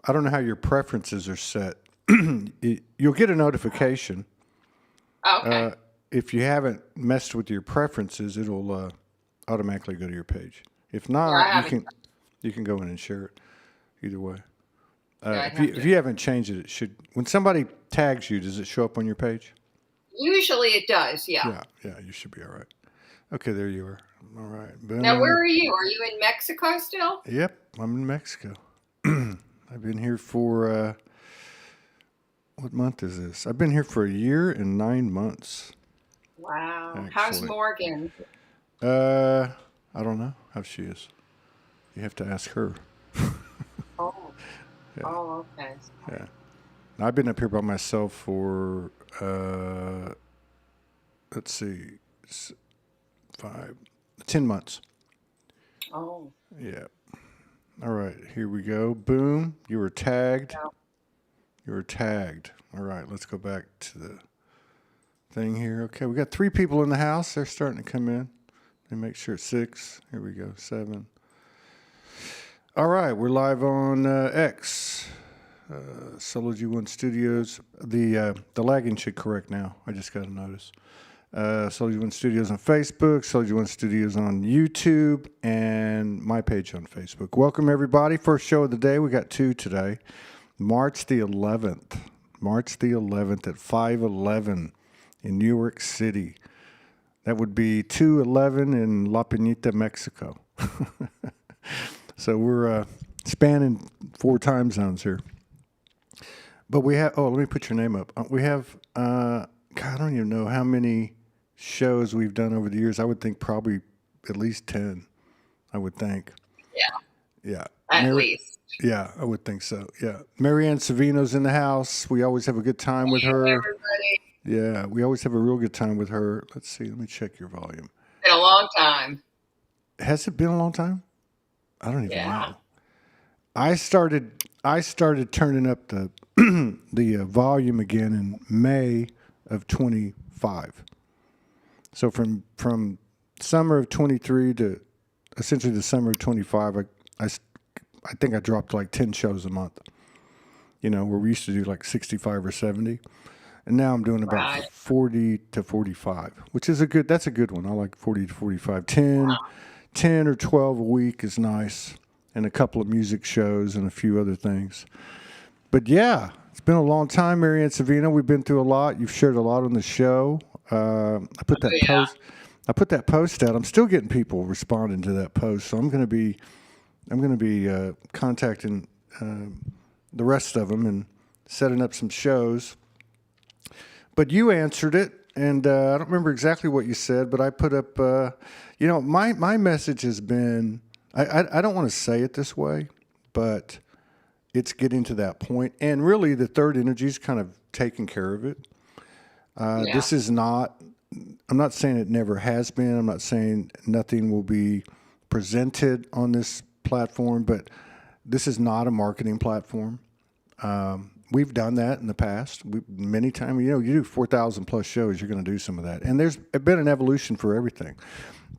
I don't know how your preferences are set. You'll get a notification. Okay. If you haven't messed with your preferences, it'll automatically go to your page. If Yeah, I not, haven't. you can go in and share it either way. Yeah, I'd have If to. you haven't changed it, it should. When somebody tags you, does it show up on your page? Usually it does. Yeah. Yeah, you should be all right. Okay, there you are. All right, Now, where boom. are you? Are you in Mexico still? Yep, I'm in Mexico. I've been here for what month is this? I've been here for a year and 9 months, Wow. How's actually. Morgan? Uh, I don't know how she is. You have to ask her. Oh. Yeah, Oh, okay. yeah. I've been up here by myself for let's see, 10 months. Oh. Yeah. All right, here we go. Boom. You were tagged. Yeah. You were tagged. All right, let's go back to the thing here. Okay, we got 3 people in the house. They're starting to come in. Let me make sure it's 6. Here we go. 7. All right, we're live on X, Soulogy One Studios. The lagging should correct now. I just got a notice. Soulogy One Studios on Facebook, Soulogy One Studios on YouTube, and my page on Facebook. Welcome, everybody. First show of the day. We got 2 today. March the 11th. March the 11th at 5:11 in New York City. That would be 2:11 in La Piñita, Mexico. So we're spanning 4 time zones here. But we have, let me put your name up. We have, God, I don't even know how many shows we've done over the years. I would think probably at least 10, I would think. Yeah. Yeah. At least. Yeah, I would think so. Yeah. Maryanne Savino's in the house. We always have a good time with Hey, her. everybody. Yeah, we always have a real good time with her. Let's see. Let me check your volume. Been a long time. Has it been a long time? I don't even Yeah. know. I started turning up the the volume again in May of 25. So from summer of 23 to essentially the summer of 25, I think I dropped like 10 shows a month. You know, where we used to do like 65 or 70. And now I'm doing about Right. 40 to 45, which is that's a good one. I like 40 to 45. 10 or 12 a week is nice, and a couple of music shows and a few other things. But yeah, it's been a long time, Maryanne Savino. We've been through a lot. You've shared a lot on the show. I put that Yeah. post. I put that post out. I'm still getting people responding to that post, so I'm going to be contacting the rest of them and setting up some shows. But you answered it, and I don't remember exactly what you said, but I put up, my message has been, I don't want to say it this way, but it's getting to that point. And really, the third energy's kind of taking care of it. Yeah. This is not, I'm not saying it never has been. I'm not saying nothing will be presented on this platform, but this is not a marketing platform. We've done that in the past. Many times, you do 4,000 plus shows, you're going to do some of that. And there's been an evolution for everything.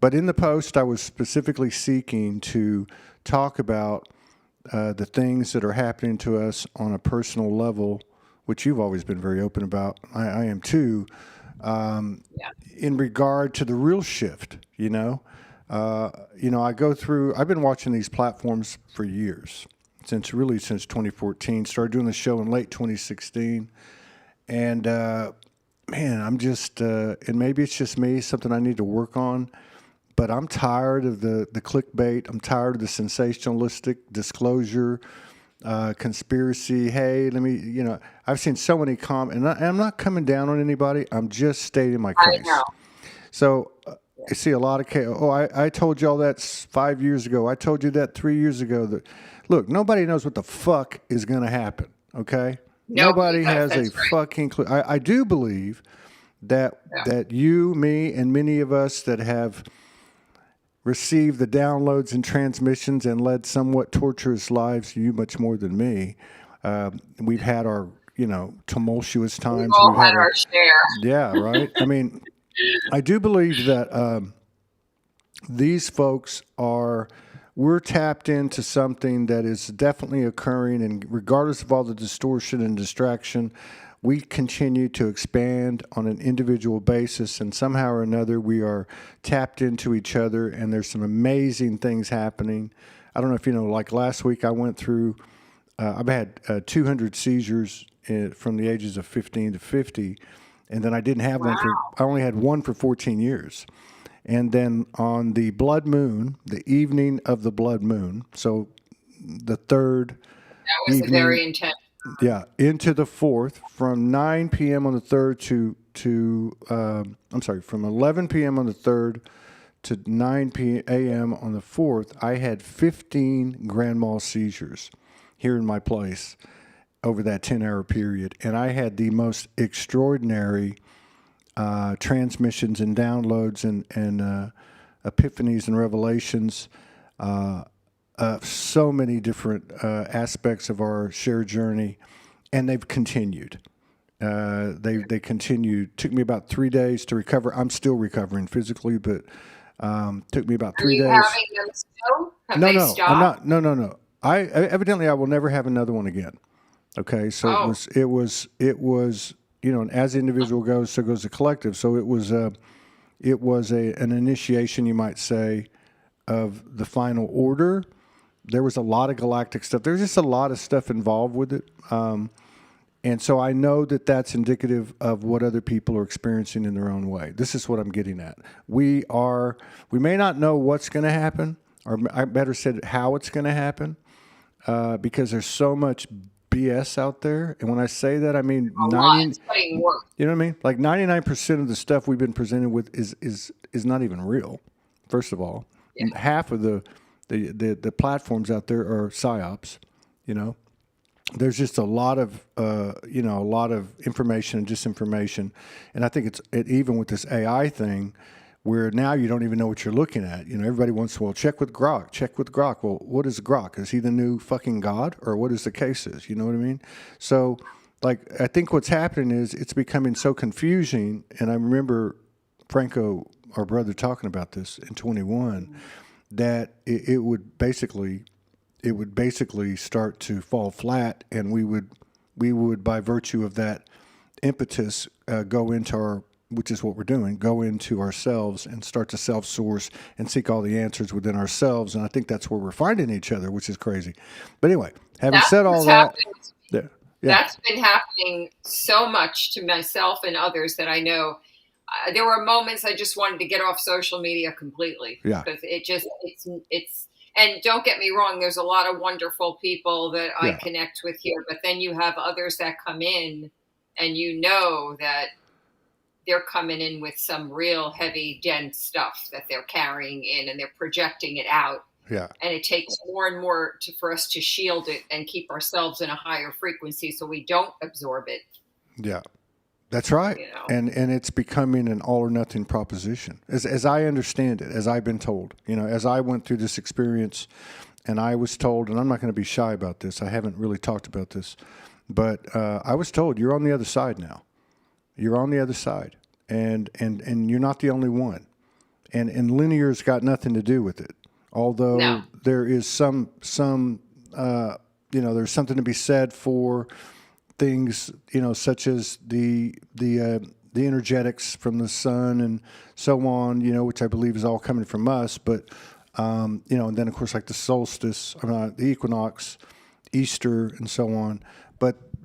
But in the post, I was specifically seeking to talk about the things that are happening to us on a personal level, which you've always been very open about. I am too, in regard to the real shift, I've been watching these platforms for years. Since 2014. Started doing the show in late 2016. And man, I'm just, and maybe it's just me, something I need to work on, but I'm tired of the clickbait. I'm tired of the sensationalistic disclosure, conspiracy. Hey, I've seen so many comments, and I'm not coming down on anybody. I'm just stating my case. I know. So I see a lot of, I told y'all that 5 years ago. I told you that 3 years ago. Look, nobody knows what the fuck is going to happen, okay? Nobody has a fucking clue. I do believe that you, me, and many of us that have received the downloads and transmissions and led somewhat torturous lives, you much more than me, we've had our, tumultuous times. We've all had our share. Yeah, right? I mean, I do believe that these folks are we're tapped into something that is definitely occurring, and regardless of all the distortion and distraction, we continue to expand on an individual basis, and somehow or another we are tapped into each other, and there's some amazing things happening. I don't know if you know, like last week I went through, I've had 200 seizures from the ages of 15 to 50, and then I didn't have one I only had one for 14 years. And then on the blood moon, the evening of the blood moon, so the third That was evening, a very intense. yeah, into the fourth, from 9 p.m. on the third from 11 p.m. on the third to 9 p.m. on the fourth, I had 15 grand mal seizures here in my place over that 10-hour period, and I had the most extraordinary transmissions and downloads and epiphanies and revelations, so many different aspects of our shared journey, and they've continued. They continued. Took me about 3 days to recover. I'm still recovering physically, but took me about 3 days. Are you having them still? Have No, they no, stopped? I'm not. No. I evidently I will never have another one again. Okay, so it was and as the individual goes, so goes the collective. So it was an initiation, you might say, of the final order. There was a lot of galactic stuff. There's just a lot of stuff involved with it. And so I know that that's indicative of what other people are experiencing in their own way. This is what I'm getting at. We may not know what's going to happen, or I better said how it's going to happen, because there's so much BS out there. And when I say that, I mean 90. It's getting worse. You know what I mean? Like 99% of the stuff we've been presented with is not even real. First of all, half of the platforms out there are psyops. There's just a lot of information and disinformation, and I think it's even with this AI thing, where now you don't even know what you're looking at. Everybody wants to, well, check with Grok. Check with Grok. Well, what is Grok? Is he the new fucking God, or what is the case is? You know what I mean? So, like, I think what's happening is it's becoming so confusing. And I remember Franco, our brother, talking about this in 21, that it would basically start to fall flat, and we would by virtue of that impetus go into which is what we're doing, go into ourselves and start to self-source and seek all the answers within ourselves. And I think that's where we're finding each other, which is crazy. But anyway, having said all that, that's been happening so much to myself and others that I know. There were moments I just wanted to get off social media completely. Yeah. Because it's and don't get me wrong, there's a lot of wonderful people that I connect with here, but then you have others that come in and that they're coming in with some real heavy, dense stuff that they're carrying in, and they're projecting it out. Yeah. And it takes more and more for us to shield it and keep ourselves in a higher frequency so we don't absorb it. Yeah. That's right. And it's becoming an all or nothing proposition, as I understand it, as I've been told. As I went through this experience, and I was told, and I'm not going to be shy about this, I haven't really talked about this, but I was told, you're on the other side now. You're on the other side, and you're not the only one. And linear's got nothing to do with it. Although there is some there's something to be said for things, such as the energetics from the sun and so on, which I believe is all coming from us. But and then of course like the solstice, the equinox, Easter, and so on.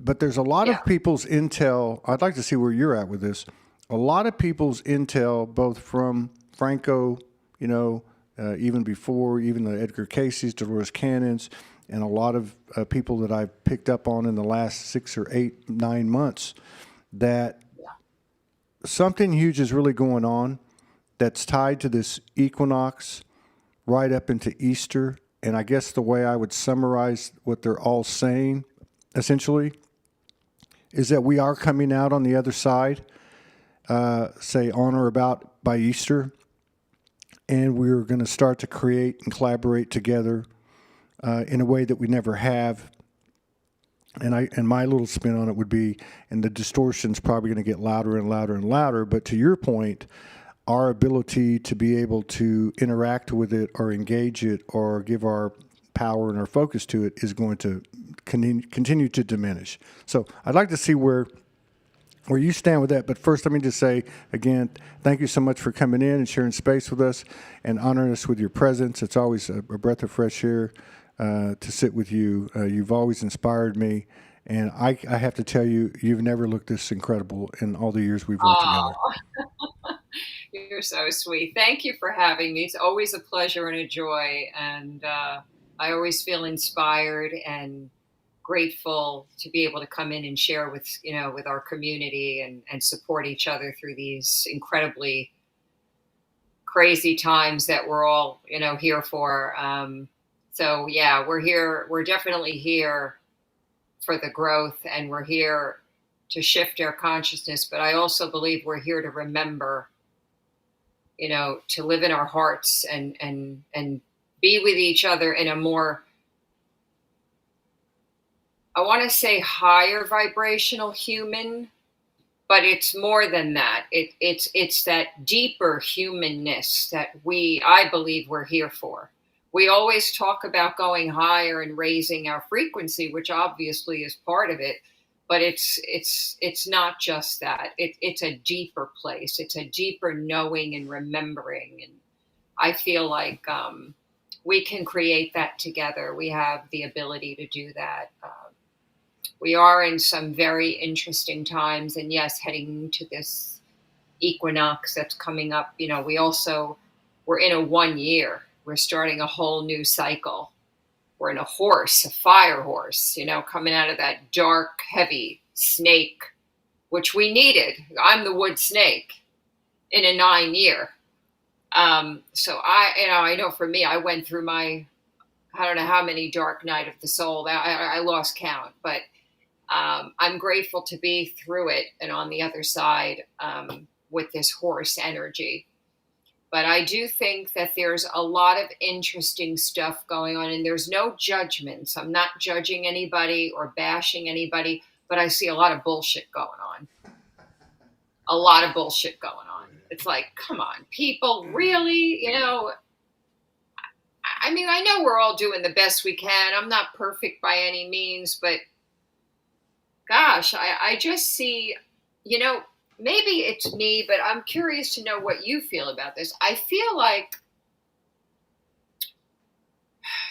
But there's a lot of people's intel. I'd like to see where you're at with this. A lot of people's intel, both from Franco, even before, even the Edgar Cayce's, Dolores Cannon's, and a lot of people that I've picked up on in the last 6 or 8, 9 months, that something huge is really going on that's tied to this equinox right up into Easter. And I guess the way I would summarize what they're all saying, essentially, is that we are coming out on the other side, say on or about by Easter, and we're going to start to create and collaborate together in a way that we never have. And my little spin on it would be, and the distortion's probably going to get louder and louder and louder, but to your point, our ability to be able to interact with it or engage it or give our power and our focus to it is going to continue to diminish. So I'd like to see where you stand with that. But first, let me just say again, thank you so much for coming in and sharing space with us and honoring us with your presence. It's always a breath of fresh air to sit with you. You've always inspired me. And I have to tell you, you've never looked this incredible in all the years we've worked together. You're so sweet. Thank you for having me. It's always a pleasure and a joy. And I always feel inspired and grateful to be able to come in and share with, with our community and support each other through these incredibly crazy times that we're all, here for. So yeah, we're here. We're definitely here for the growth, and we're here to shift our consciousness. But I also believe we're here to remember, to live in our hearts and be with each other in a more, I want to say, higher vibrational human, but it's more than that. It's that deeper humanness that I believe we're here for. We always talk about going higher and raising our frequency, which obviously is part of it, but it's not just that. It's a deeper place. It's a deeper knowing and remembering, and I feel like we can create that together. We have the ability to do that. We are in some very interesting times, and yes, heading to this equinox that's coming up. We're in a 1 year. We're starting a whole new cycle. We're in a fire horse, coming out of that dark, heavy snake, which we needed. I'm the wood snake in a 9-year. So I know for me, I went through I don't know how many dark night of the soul that I lost count, but I'm grateful to be through it and on the other side with this horse energy. But I do think that there's a lot of interesting stuff going on, and there's no judgments. I'm not judging anybody or bashing anybody, but I see a lot of bullshit going on. A lot of bullshit going on. It's like, come on, people, really? I mean, I know we're all doing the best we can. I'm not perfect by any means, but gosh, I just see, maybe it's me, but I'm curious to know what you feel about this. I feel like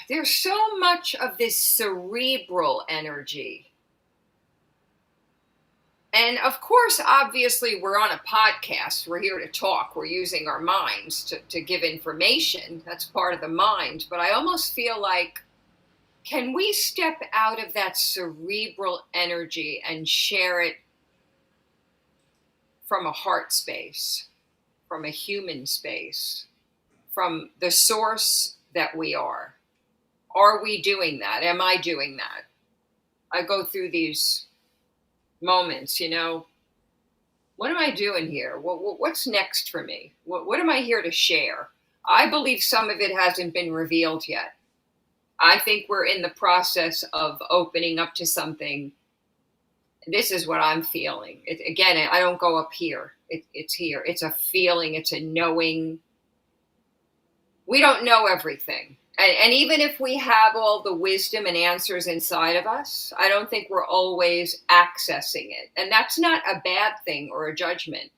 there's so much of this cerebral energy. And of course, obviously, we're on a podcast. We're here to talk. We're using our minds to give information. That's part of the mind. But I almost feel like, can we step out of that cerebral energy and share it from a heart space, from a human space, from the source that we are? Are we doing that? Am I doing that? I go through these moments, what am I doing here? What's next for me? What am I here to share? I believe some of it hasn't been revealed yet. I think we're in the process of opening up to something. This is what I'm feeling. Again, I don't go up here. It's here. It's a feeling. It's a knowing. We don't know everything. And even if we have all the wisdom and answers inside of us, I don't think we're always accessing it. And that's not a bad thing or a judgment.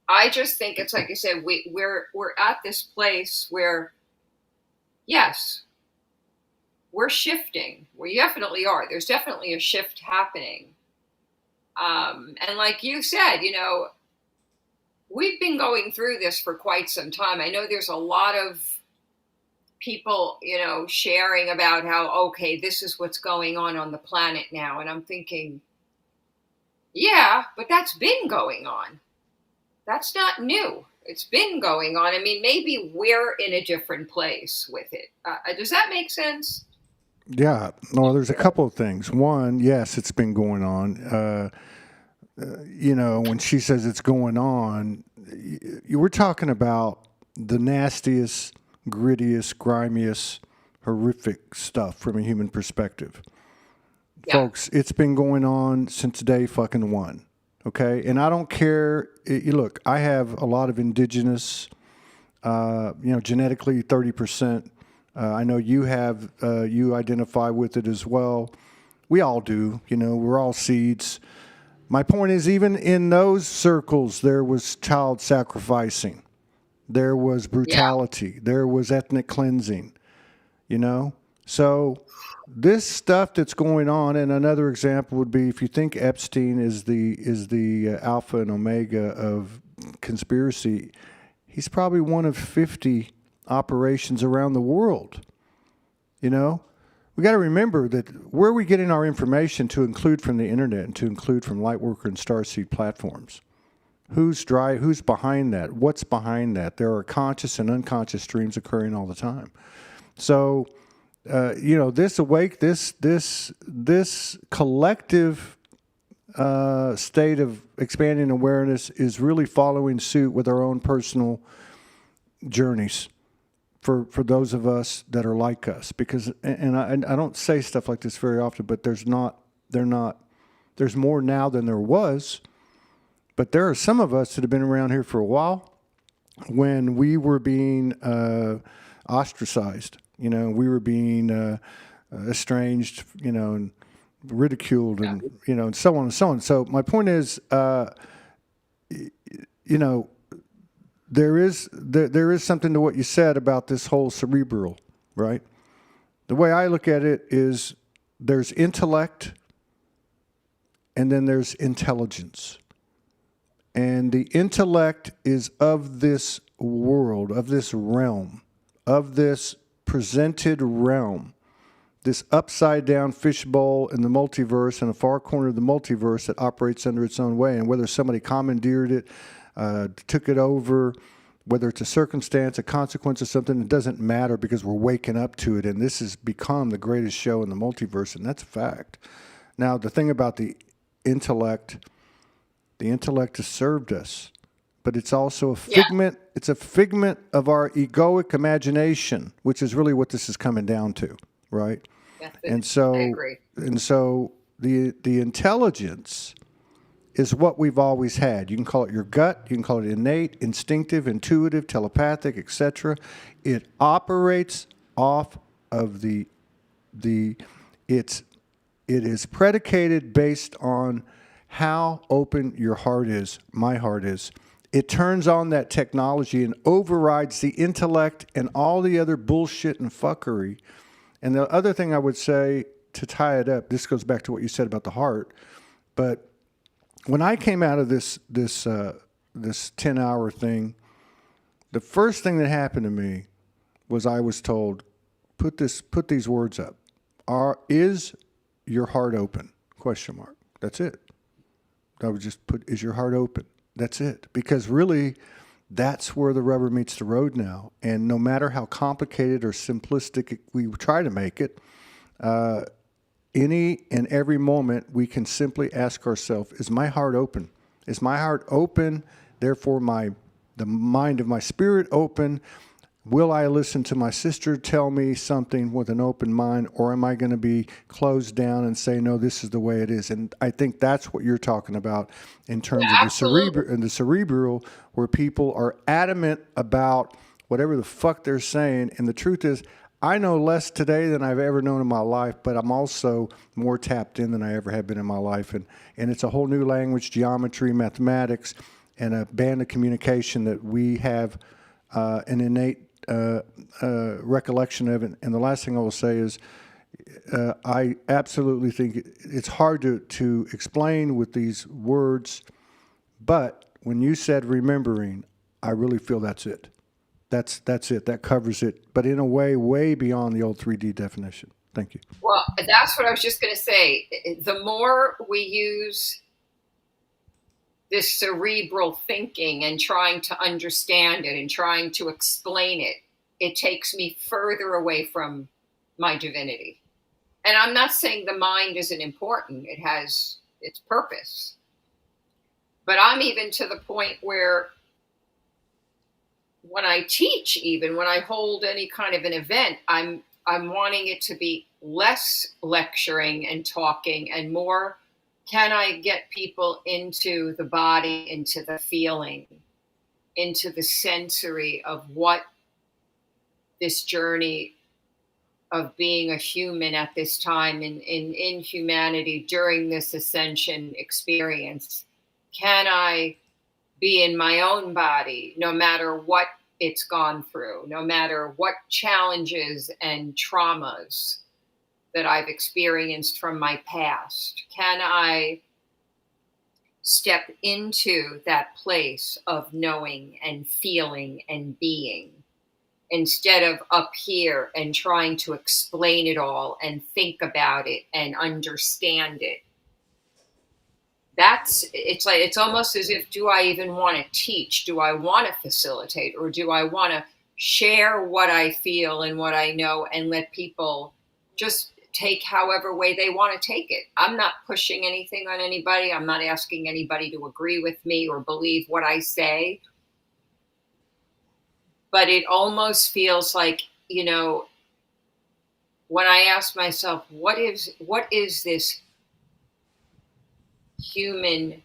I just think it's like I said, we're at this place where, yes, we're shifting. We definitely are. There's definitely a shift happening. And like you said, we've been going through this for quite some time. I know there's a lot of people, sharing about how, okay, this is what's going on the planet now. And I'm thinking, yeah, but that's been going on. That's not new. It's been going on. I mean, maybe we're in a different place with it. Does that make sense? Yeah. No, there's a couple of things. One, yes, it's been going on. When she says it's going on, you were talking about the nastiest, grittiest, grimiest, horrific stuff from a human perspective. Yeah. Folks, it's been going on since day fucking one. Okay. And I don't care. Look, I have a lot of indigenous, genetically 30%. I know you have, you identify with it as well. We all do. We're all seeds. My point is, even in those circles, there was child sacrificing. There was brutality. Yeah. There was ethnic cleansing, So this stuff that's going on, and another example would be if you think Epstein is the alpha and omega of conspiracy, he's probably one of 50 operations around the world. We got to remember that where are we getting our information to include from the internet and to include from Lightworker and Starseed platforms? Who's behind that? What's behind that? There are conscious and unconscious streams occurring all the time. So, this collective state of expanding awareness is really following suit with our own personal journeys for those of us that are like us. Because, and I don't say stuff like this very often, but there's more now than there was. But there are some of us that have been around here for a while when we were being ostracized. We were being estranged, and ridiculed, and and so on and so on. So my point is, there is something to what you said about this whole cerebral, right? The way I look at it is there's intellect, and then there's intelligence. And the intellect is of this world, of this realm, of this presented realm, this upside down fishbowl in the multiverse, in a far corner of the multiverse that operates under its own way. And whether somebody commandeered it, took it over, whether it's a circumstance, a consequence of something, it doesn't matter because we're waking up to it. And this has become the greatest show in the multiverse, and that's a fact. Now, the thing about the intellect has served us, but it's also a figment. Yeah. It's a figment of our egoic imagination, which is really what this is coming down to, right? Yes, and so, I agree. And so the intelligence is what we've always had. You can call it your gut, you can call it innate, instinctive, intuitive, telepathic, etc. It operates off of it is predicated based on how open your heart is, my heart is. It turns on that technology and overrides the intellect and all the other bullshit and fuckery. And the other thing I would say to tie it up, this goes back to what you said about the heart, but when I came out of this 10-hour thing, the first thing that happened to me was I was told, put these words up. Is your heart open? ? That's it. I would just put, is your heart open? That's it. Because really, that's where the rubber meets the road now. And no matter how complicated or simplistic we try to make it, any and every moment we can simply ask ourselves, is my heart open? Is my heart open? Therefore, the mind of my spirit open? Will I listen to my sister tell me something with an open mind, or am I going to be closed down and say, no, this is the way it is? And I think that's what you're talking about in terms of the cerebral, where people are adamant about whatever the fuck they're saying. And the truth is, I know less today than I've ever known in my life, but I'm also more tapped in than I ever have been in my life. And it's a whole new language, geometry, mathematics, and a band of communication that we have an innate recollection of it. And the last thing I will say is I absolutely think it's hard to explain with these words, but when you said remembering, I really feel that's it. That's it. That covers it, but in a way beyond the old 3D definition. Thank you. Well, that's what I was just going to say. The more we use this cerebral thinking and trying to understand it and trying to explain it, it takes me further away from my divinity. And I'm not saying the mind isn't important. It has its purpose. But I'm even to the point where when I teach, even when I hold any kind of an event, I'm wanting it to be less lecturing and talking and more can I get people into the body, into the feeling, into the sensory of what this journey of being a human at this time in humanity during this ascension experience? Can I be in my own body no matter what it's gone through, no matter what challenges and traumas that I've experienced from my past? Can I step into that place of knowing and feeling and being instead of up here and trying to explain it all and think about it and understand it? It's like, it's almost as if, do I even want to teach? Do I want to facilitate, or do I want to share what I feel and what I know and let people just take however way they want to take it? I'm not pushing anything on anybody. I'm not asking anybody to agree with me or believe what I say. But it almost feels like, when I ask myself, what is this human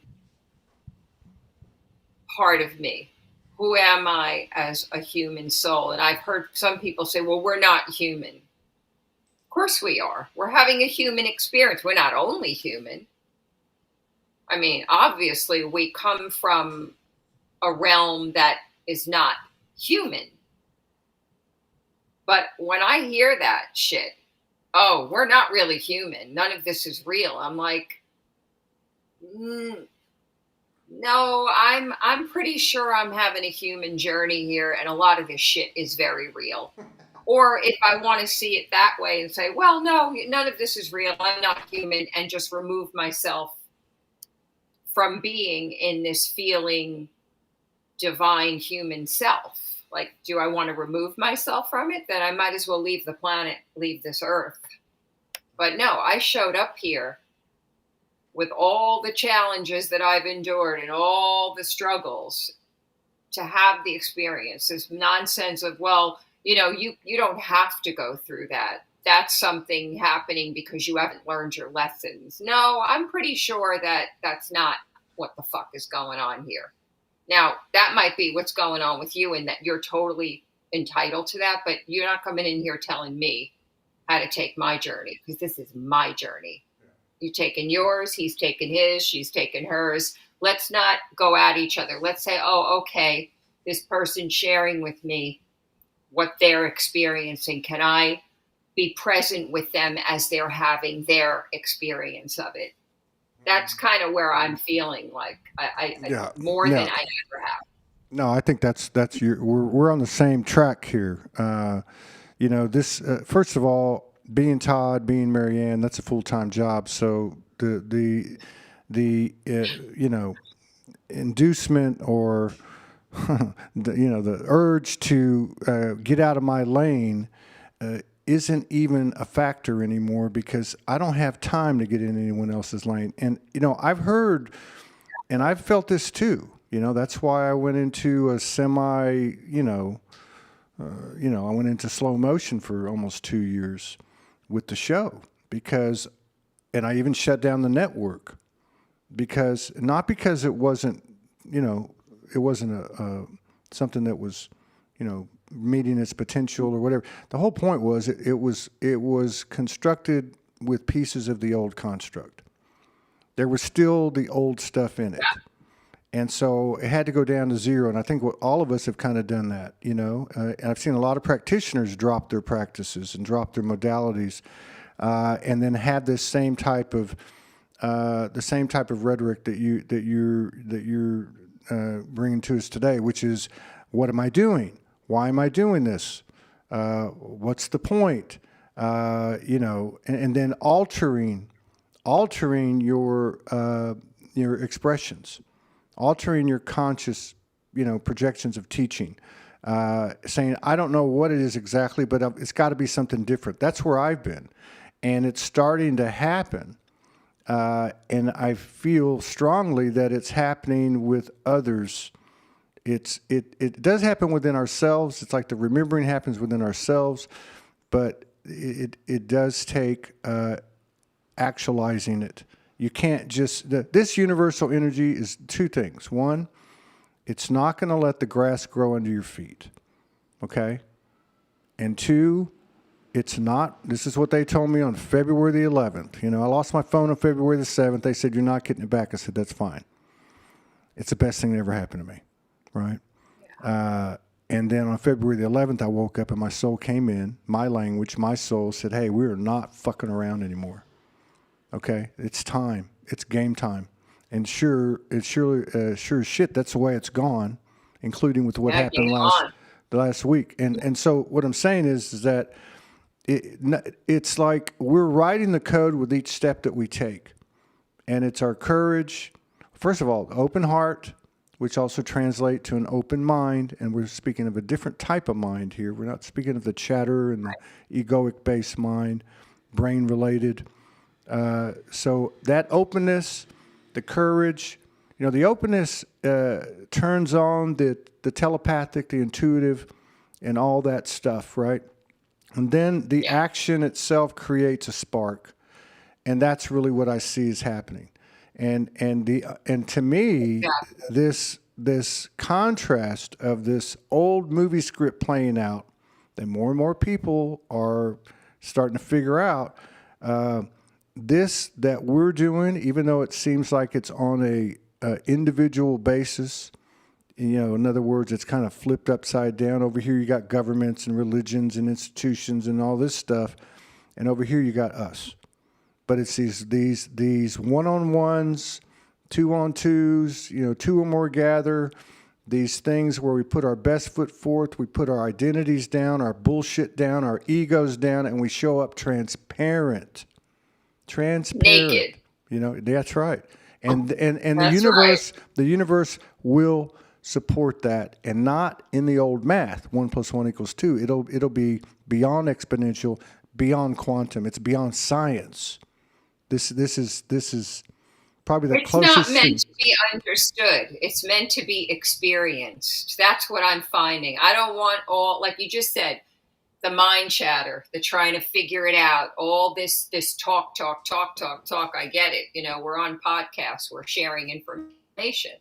part of me? Who am I as a human soul? And I've heard some people say, well, we're not human. Of course we are. We're having a human experience. We're not only human. I mean, obviously, we come from a realm that is not human. But when I hear that shit, oh, we're not really human, none of this is real, I'm like, no, I'm pretty sure I'm having a human journey here, and a lot of this shit is very real. Or if I want to see it that way and say, well, no, none of this is real, I'm not human, and just remove myself from being in this feeling divine human self. Like, do I want to remove myself from it? Then I might as well leave the planet, leave this earth. But no, I showed up here with all the challenges that I've endured and all the struggles to have the experience. This nonsense of, well, you don't have to go through that. That's something happening because you haven't learned your lessons. No, I'm pretty sure that that's not what the fuck is going on here. Now, that might be what's going on with you, and that you're totally entitled to that, but you're not coming in here telling me how to take my journey, because this is my journey. You've taken yours, he's taken his, she's taken hers. Let's not go at each other. Let's say, oh, okay, this person sharing with me what they're experiencing. Can I be present with them as they're having their experience of it? That's kind of where I'm feeling like I more than I ever have. No, I think that's we're on the same track here. This first of all, being Todd, being Maryanne, that's a full-time job. So the inducement or the urge to get out of my lane isn't even a factor anymore, because I don't have time to get in anyone else's lane. And I've heard, and I've felt this too. That's why I went into a I went into slow motion for almost 2 years with the show, and I even shut down the network not because it wasn't, it wasn't something that was, meeting its potential or whatever. The whole point was it was constructed with pieces of the old construct. There was still the old stuff in it. And so it had to go down to zero. And I think all of us have kind of done that, and I've seen a lot of practitioners drop their practices and drop their modalities, and then have this same type of rhetoric that you're bringing to us today, which is, what am I doing? Why am I doing this? What's the point? And then altering your expressions, altering your conscious, projections of teaching, saying, I don't know what it is exactly, but it's got to be something different. That's where I've been, and it's starting to happen. And I feel strongly that it's happening with others. It does happen within ourselves. It's like the remembering happens within ourselves, but it does take actualizing it, You can't just, this universal energy is two things. One, it's not going to let the grass grow under your feet. Okay? And two, it's not, this is what they told me on February the 11th. You know, I lost my phone on February the 7th. They said, you're not getting it back. I said, that's fine. It's the best thing that ever happened to me. Right? And then on February the 11th, I woke up and my soul came in, my language, my soul said, hey, we're not fucking around anymore. Okay? It's time. It's game time. And sure as shit, that's the way it's gone, including with what happened last week. And so what I'm saying is that it's like we're writing the code with each step that we take. And it's our courage. First of all, open heart, which also translate to an open mind. And we're speaking of a different type of mind here. We're not speaking of the chatter and the egoic-based mind, brain-related. So that openness, the courage, you know, the openness turns on the telepathic, the intuitive, and all that stuff, right? And then the action itself creates a spark. And that's really what I see is happening. And to me, this contrast of this old movie script playing out that more and more people are starting to figure out, this that we're doing, even though it seems like it's on a individual basis, you know, in other words, it's kind of flipped upside down. Over here you got governments and religions and institutions and all this stuff, and over here you got us. But it's these one-on-ones, two-on-twos, you know, two or more gather, these things where we put our best foot forth, we put our identities down, our bullshit down, our egos down, and we show up transparent. Naked. You know, that's right. And the universe will support that, and not in the old math, 1 + 1 = 2. It'll be beyond exponential, beyond quantum. It's beyond science. This is probably the closest. It's not meant to be understood. It's meant to be experienced. That's what I'm finding. I don't want all, like you just said, the mind chatter, the trying to figure it out, all this talk. I get it. You know, we're on podcasts, we're sharing information.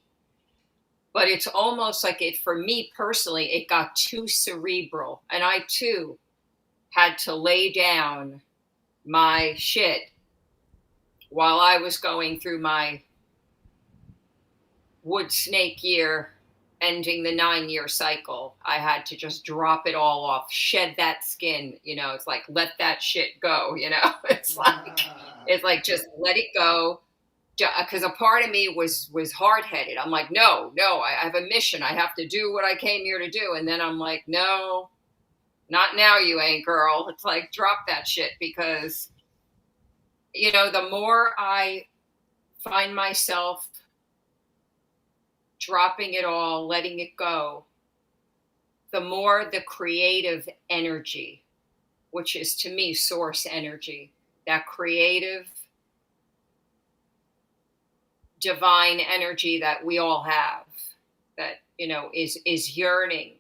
But it's almost like for me personally, it got too cerebral. And I too had to lay down my shit while I was going through my wood snake year, ending the 9-year cycle. I had to just drop it all off, shed that skin. You know, it's like, let that shit go. You know, it's like just let it go. Because a part of me was hard-headed. I'm like, no, I have a mission. I have to do what I came here to do. And then I'm like, no, not now, you ain't, girl. It's like, drop that shit, because, you know, the more I find myself dropping it all, letting it go, the more the creative energy, which is to me source energy, that creative divine energy that we all have, that, you know, is yearning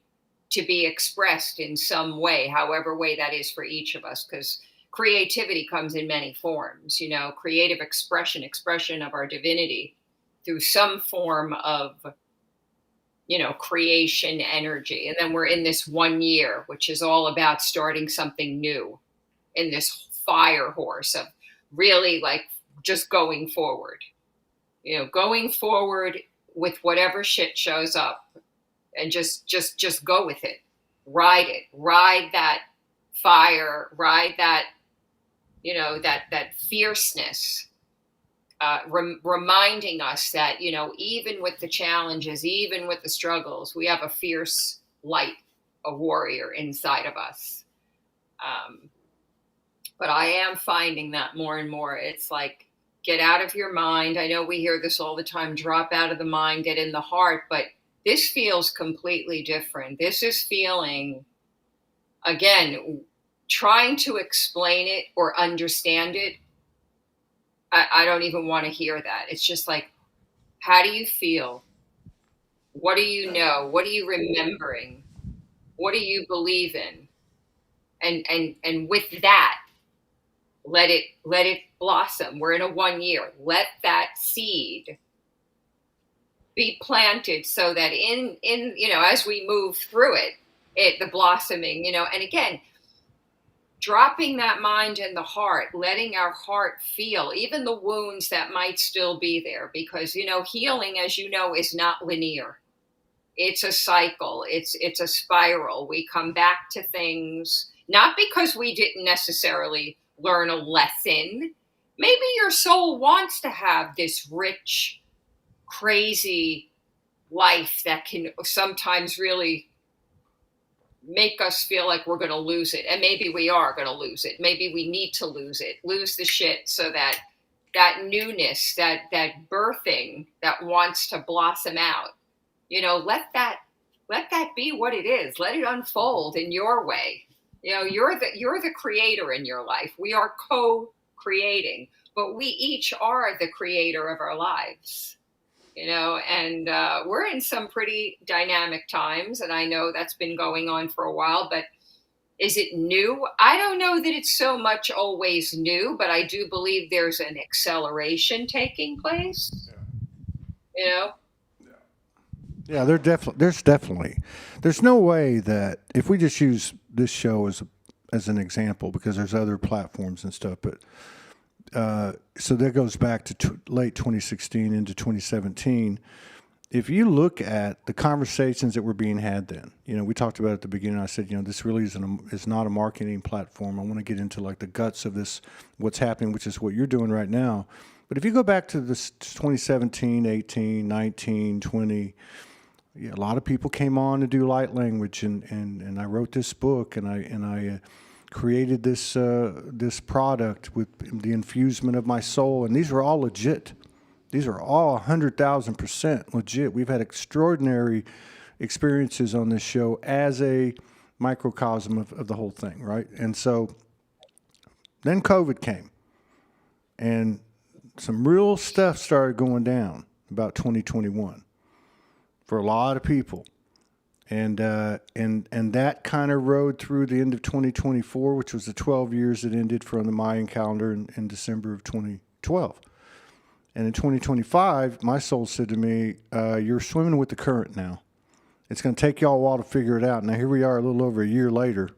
to be expressed in some way, however way that is for each of us, because creativity comes in many forms, you know, creative expression of our divinity through some form of, you know, creation energy. And then we're in this 1 year, which is all about starting something new in this fire horse of really like just going forward, you know, going forward with whatever shit shows up, and just go with it, ride that fire, ride that, you know, that fierceness, reminding us that, you know, even with the challenges, even with the struggles, we have a fierce light, a warrior inside of us. But I am finding that more and more, it's like, get out of your mind. I know we hear this all the time, drop out of the mind, get in the heart, but this feels completely different. This is feeling, again, trying to explain it or understand it. I don't even want to hear that. It's just like, how do you feel? What do you know? What are you remembering? What do you believe in? And with that, let it blossom. We're in a 1 year. Let that seed be planted so that in as we move through the blossoming, and again, dropping that mind in the heart, letting our heart feel even the wounds that might still be there, because healing, as is not linear. It's a cycle. It's a spiral. We come back to things not because we didn't necessarily learn a lesson. Maybe your soul wants to have this rich, crazy life that can sometimes really make us feel like we're going to lose it. And maybe we are going to lose it. Maybe we need to lose the shit, so that newness, that birthing that wants to blossom out, let that be what it is. Let it unfold in your way. You're the creator in your life. We are co-creating, but we each are the creator of our lives. And we're in some pretty dynamic times, and I know that's been going on for a while, but is it new? I don't know that it's so much always new, but I do believe there's an acceleration taking place. Yeah, there's no way that if we just use this show as an example, because there's other platforms and stuff, but so that goes back to late 2016 into 2017. If you look at the conversations that were being had then, we talked about at the beginning, I said, this really is not a marketing platform. I want to get into like the guts of this, what's happening, which is what you're doing right now. But if you go back to this 2017, 18, 19, 20, a lot of people came on to do light language, and I wrote this book, and I created this product with the infusement of my soul, and these are all legit. These are all 100,000% legit. We've had extraordinary experiences on this show as a microcosm of the whole thing, right? And so then COVID came, and some real stuff started going down about 2021 for a lot of people. And that kind of rode through the end of 2024, which was the 12 years that ended from the Mayan calendar in December of 2012. And in 2025, my soul said to me, you're swimming with the current now. It's going to take y'all a while to figure it out. Now, here we are a little over a year later,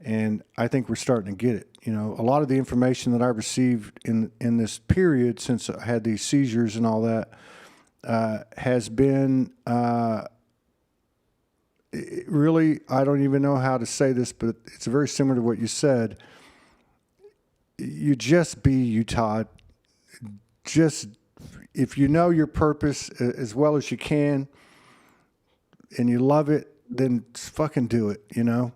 and I think we're starting to get it. A lot of the information that I received in this period since I had these seizures and all that has been... really, I don't even know how to say this, but it's very similar to what you said. You just be you, Todd. Just, if you know your purpose as well as you can, and you love it, then fucking do it, You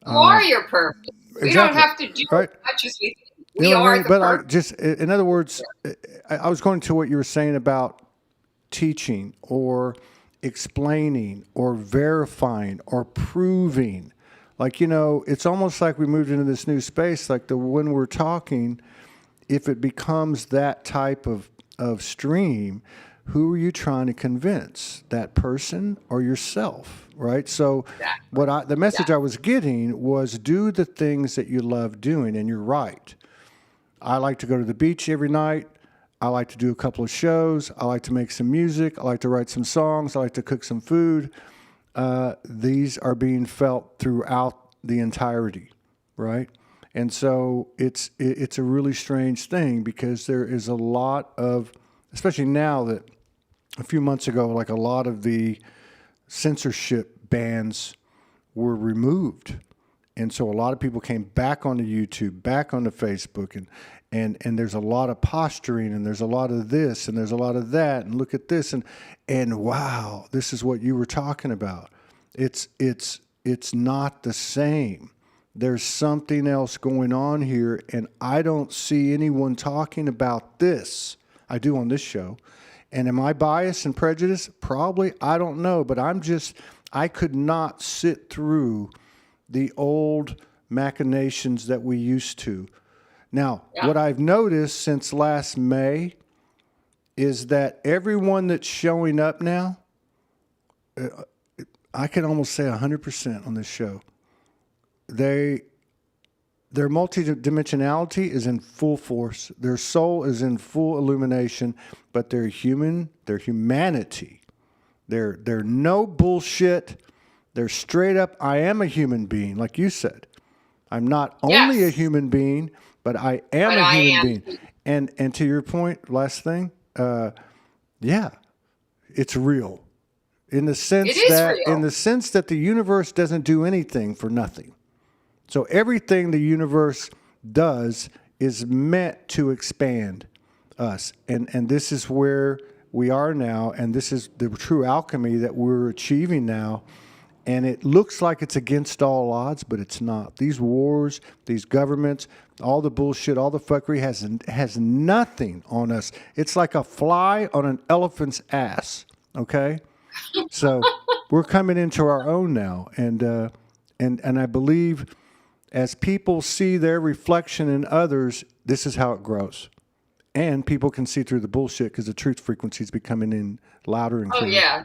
are your purpose. We don't have to do as much as we think. We are the purpose. In other words, I was going to what you were saying about teaching or explaining or verifying or proving. Like, it's almost like we moved into this new space, like when we're talking, if it becomes that type of stream, who are you trying to convince? That person or yourself, right? So the message I was getting was, do the things that you love doing, and you're right. I like to go to the beach every night. I like to do a couple of shows. I like to make some music. I like to write some songs. I like to cook some food. These are being felt throughout the entirety, right? And so it's a really strange thing, because there is a lot of, especially now that a few months ago, like a lot of the censorship bans were removed. And so a lot of people came back onto YouTube, back onto Facebook, and there's a lot of posturing, and there's a lot of this, and there's a lot of that, and look at this, and wow, this is what you were talking about. It's not the same. There's something else going on here, and I don't see anyone talking about this. I do on this show. And am I biased and prejudiced? Probably. I don't know, but I could not sit through the old machinations that we used to. Now, what I've noticed since last May is that everyone that's showing up now, I can almost say 100% on this show, they're their multidimensionality is in full force. Their soul is in full illumination, but their humanity, they're no bullshit. They're straight up, I am a human being, like you said. I'm not only a human being, but I am a human being. And to your point, last thing, yeah, it's real. In the sense that the universe doesn't do anything for nothing. So everything the universe does is meant to expand us. And this is where we are now, and this is the true alchemy that we're achieving now. And it looks like it's against all odds, but it's not. These wars, these governments, all the bullshit, all the fuckery has nothing on us. It's like a fly on an elephant's ass, okay? So we're coming into our own now. And I believe as people see their reflection in others, this is how it grows. And people can see through the bullshit because the truth frequency is becoming in louder and clearer. Oh, yeah.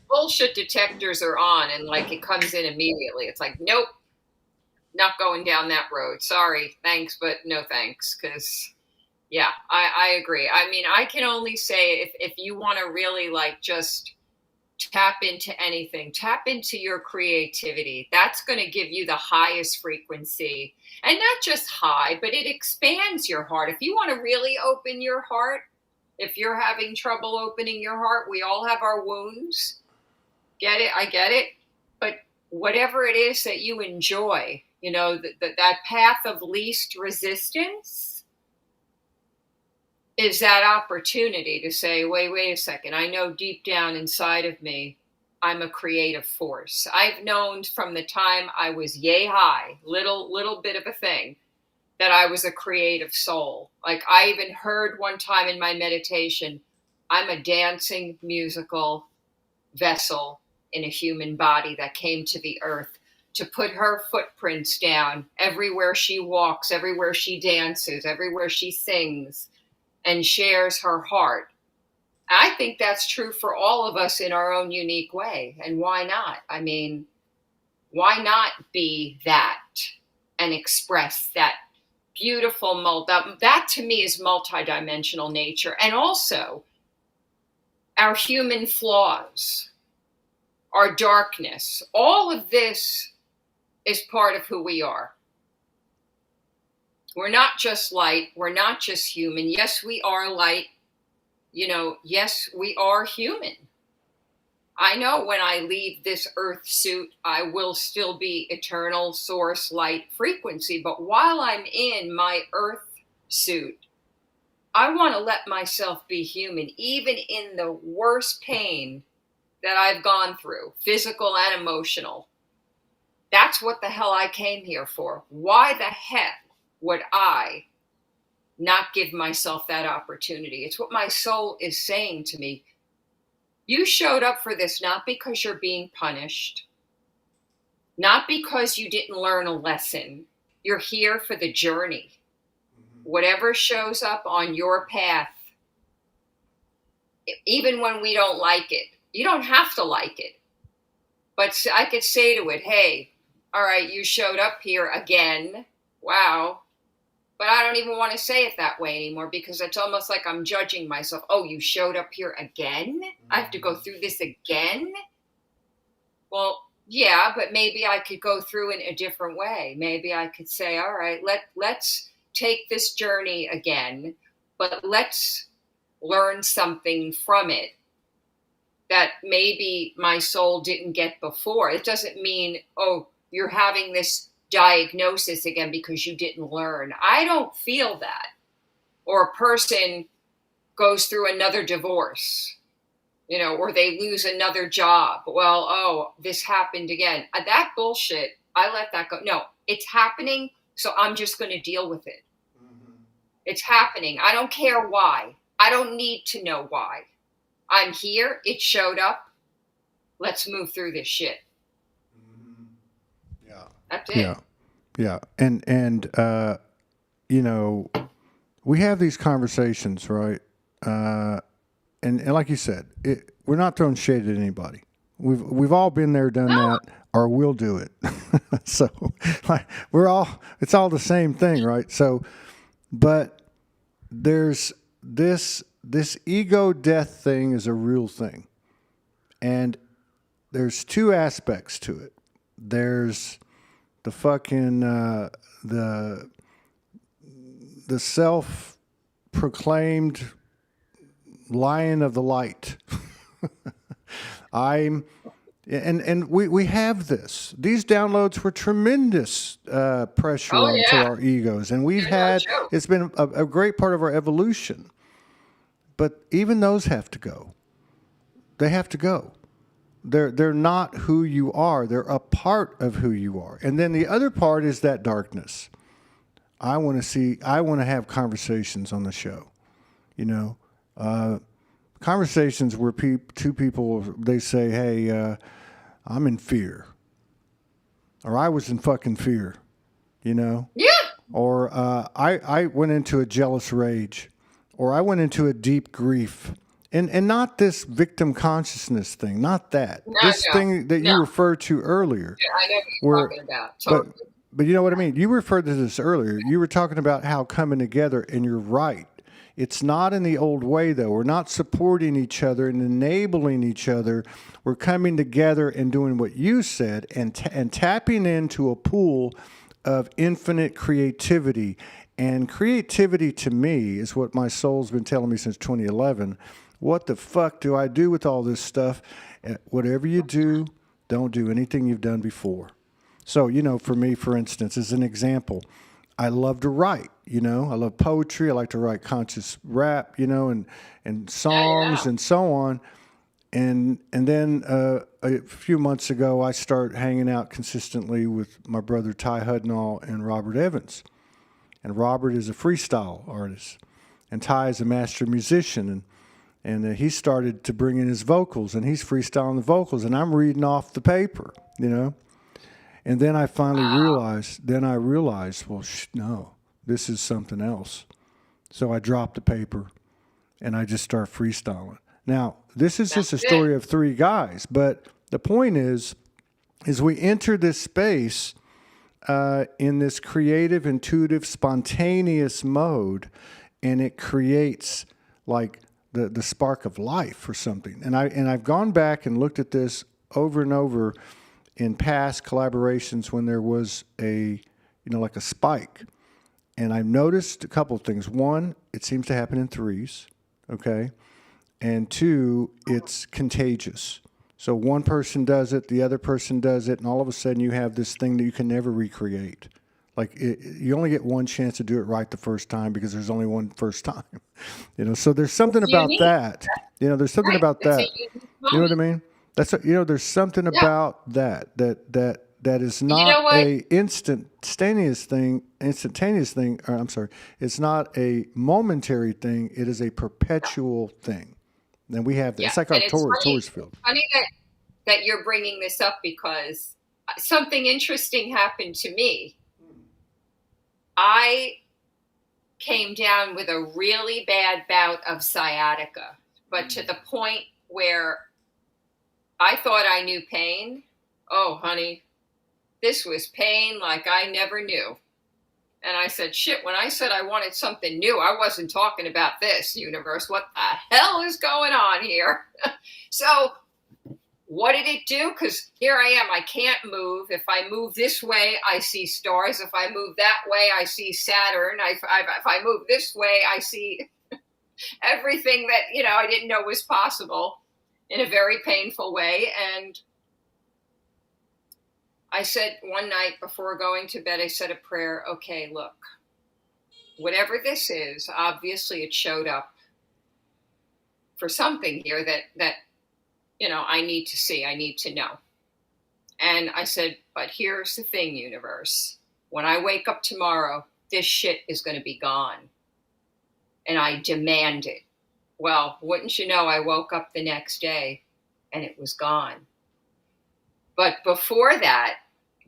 Bullshit detectors are on, and like it comes in immediately. It's like, nope, not going down that road. Sorry, thanks, but no thanks. Because, yeah, I agree. I mean, I can only say if you want to really like just tap into anything, tap into your creativity. That's going to give you the highest frequency, and not just high, but it expands your heart. If you want to really open your heart, if you're having trouble opening your heart, we all have our wounds. Get it? I get it. But whatever it is that you enjoy, you know, that path of least resistance is that opportunity to say, wait a second. I know deep down inside of me, I'm a creative force. I've known from the time I was yay high, little bit of a thing, that I was a creative soul. Like I even heard one time in my meditation, I'm a dancing musical vessel in a human body that came to the earth to put her footprints down everywhere she walks, everywhere she dances, everywhere she sings and shares her heart. I think that's true for all of us in our own unique way. And why not? I mean, why not be that and express that beautiful that to me is multidimensional nature. And also our human flaws, our darkness, all of this is part of who we are. We're not just light. We're not just human. Yes, we are light. You know, yes, we are human. I know when I leave this earth suit, I will still be eternal source light frequency. But while I'm in my earth suit, I want to let myself be human, even in the worst pain that I've gone through, physical and emotional. That's what the hell I came here for. Why the heck would I not give myself that opportunity? It's what my soul is saying to me. You showed up for this not because you're being punished, not because you didn't learn a lesson. You're here for the journey. Whatever shows up on your path, even when we don't like it, you don't have to like it. But I could say to it, hey, all right, you showed up here again. Wow. But I don't even want to say it that way anymore because it's almost like I'm judging myself. Oh, you showed up here again? I have to go through this again? Well, yeah, but maybe I could go through it a different way. Maybe I could say, all right, let's take this journey again, but let's learn something from it that maybe my soul didn't get before. It doesn't mean, oh, you're having this diagnosis again because you didn't learn. I don't feel that. Or a person goes through another divorce, you know, or they lose another job. Well, oh, this happened again. That bullshit, I let that go. No, it's happening, so I'm just going to deal with it. Mm-hmm. It's happening. I don't care why. I don't need to know why. I'm here. It showed up. Let's move through this shit. Yeah. That's it. Yeah. And you know, we have these conversations, right? And like you said, we're not throwing shade at anybody. We've all been there, done that. or we'll do it. So like, it's all the same thing, right? So, but there's this ego death thing is a real thing. And there's two aspects to it. There's the fucking the self-proclaimed lion of the light. We have this. These downloads were tremendous pressure onto our egos, and it's been a great part of our evolution. But even those have to go. They have to go. They're not who you are. They're a part of who you are. And then the other part is that darkness. I want to have conversations on the show. Conversations where two people, they say, hey, I'm in fear. Or I was in fucking fear, Yeah. Or I went into a jealous rage. Or I went into a deep grief. And not this victim consciousness thing, not that. Thing that you referred to earlier. Yeah, I know what you're talking about. Totally. But you know what I mean? You referred to this earlier. You were talking about how coming together, and you're right. It's not in the old way, though. We're not supporting each other and enabling each other. We're coming together and doing what you said and tapping into a pool of infinite creativity. And creativity, to me, is what my soul's been telling me since 2011. What the fuck do I do with all this stuff? Whatever you do, don't do anything you've done before. So, for me, for instance, as an example, I love to write, I love poetry. I like to write conscious rap, and songs and so on. And then a few months ago, I started hanging out consistently with my brother Ty Hudnall and Robert Evans. And Robert is a freestyle artist, and Ty is a master musician. And he started to bring in his vocals, and he's freestyling the vocals, and I'm reading off the paper, And then I finally realized, well, no, this is something else. So I dropped the paper, and I just start freestyling. Now, this is just a story of three guys, but the point is we enter this space in this creative, intuitive, spontaneous mode, and it creates like the spark of life or something. And I've gone back and looked at this over and over in past collaborations when there was like a spike. And I've noticed a couple of things. One, it seems to happen in threes, okay? And two, it's contagious. So one person does it, the other person does it, and all of a sudden you have this thing that you can never recreate. Like you only get one chance to do it right the first time because there's only one first time. So there's something about that. There's something about that. You know what I mean? There's something about that is not a instantaneous thing. Or I'm sorry, it's not a momentary thing. It is a perpetual thing. And we have that. It's like our Taurus field. Funny that you're bringing this up because something interesting happened to me. I came down with a really bad bout of sciatica, but to the point where I thought I knew pain. Oh, honey, this was pain like I never knew. And I said, shit, when I said I wanted something new, I wasn't talking about this, universe. What the hell is going on here? So what did it do? Because here I am. I can't move. If I move this way, I see stars. If I move that way, I see Saturn. If I move this way, I see everything that, I didn't know was possible in a very painful way. And I said one night before going to bed, I said a prayer. Okay, look, whatever this is, obviously it showed up for something here that I need to see, I need to know. And I said, but here's the thing, universe. When I wake up tomorrow, this shit is going to be gone. And I demand it. Well, wouldn't you know, I woke up the next day and it was gone. But before that,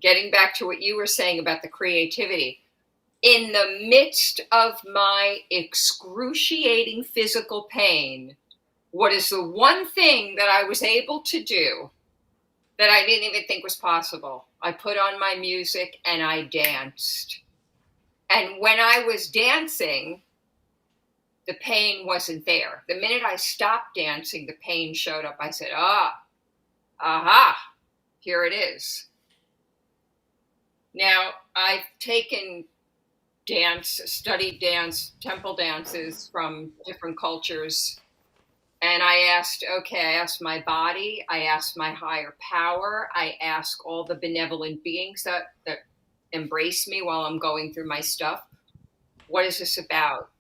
getting back to what you were saying about the creativity, in the midst of my excruciating physical pain, what is the one thing that I was able to do that I didn't even think was possible. I put on my music and I danced. And when I was dancing, the pain wasn't there. The minute I stopped dancing, the pain showed up. I said, aha, here it is. Now, I've taken studied dance, temple dances from different cultures. And I asked my body, I asked my higher power, I asked all the benevolent beings that embrace me while I'm going through my stuff, what is this about?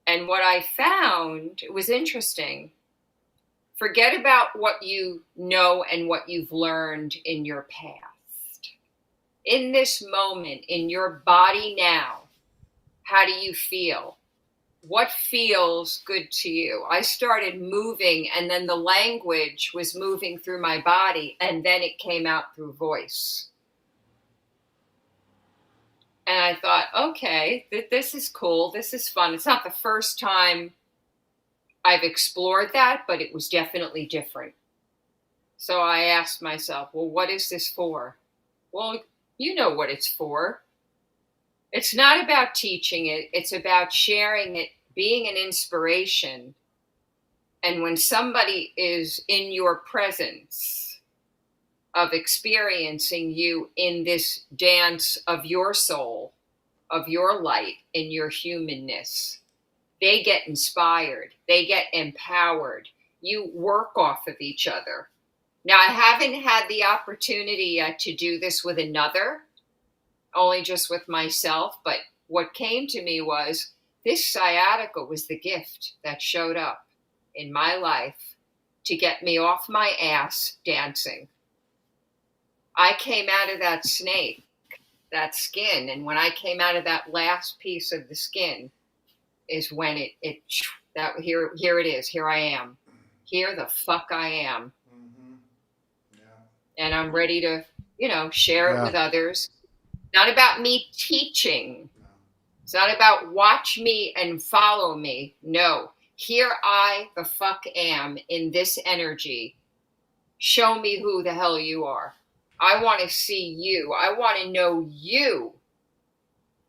And what I found, it was interesting. Forget about what you know and what you've learned in your past. In this moment, in your body now, how do you feel? What feels good to you? I started moving, and then the language was moving through my body, and then it came out through voice. And I thought, okay, this is cool. This is fun. It's not the first time I've explored that, but it was definitely different. So I asked myself, well, what is this for? Well, you know what it's for. It's not about teaching it. It's about sharing it, being an inspiration. And when somebody is in your presence of experiencing you in this dance of your soul, of your light, in your humanness, they get inspired. They get empowered. You work off of each other. Now, I haven't had the opportunity yet to do this with another, only just with myself. But what came to me was this sciatica was the gift that showed up in my life to get me off my ass dancing. I came out of that snake, that skin. And when I came out of that last piece of the skin is when here it is. Here I am. Here the fuck I am. Mm-hmm. Yeah. And I'm ready to, share it with others. Not about me teaching. No. It's not about watch me and follow me. No. Here I the fuck am in this energy. Show me who the hell you are. I want to see you. I want to know you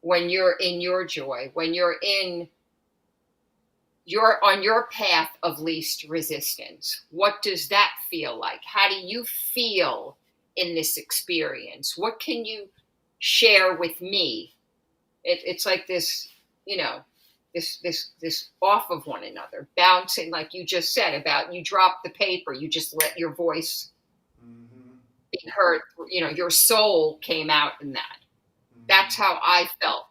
when you're in your joy, when you're on your path of least resistance. What does that feel like? How do you feel in this experience? What can you share with me? It's like this, this off of one another, bouncing, like you just said about you drop the paper, you just let your voice be heard, your soul came out in that. That's how I felt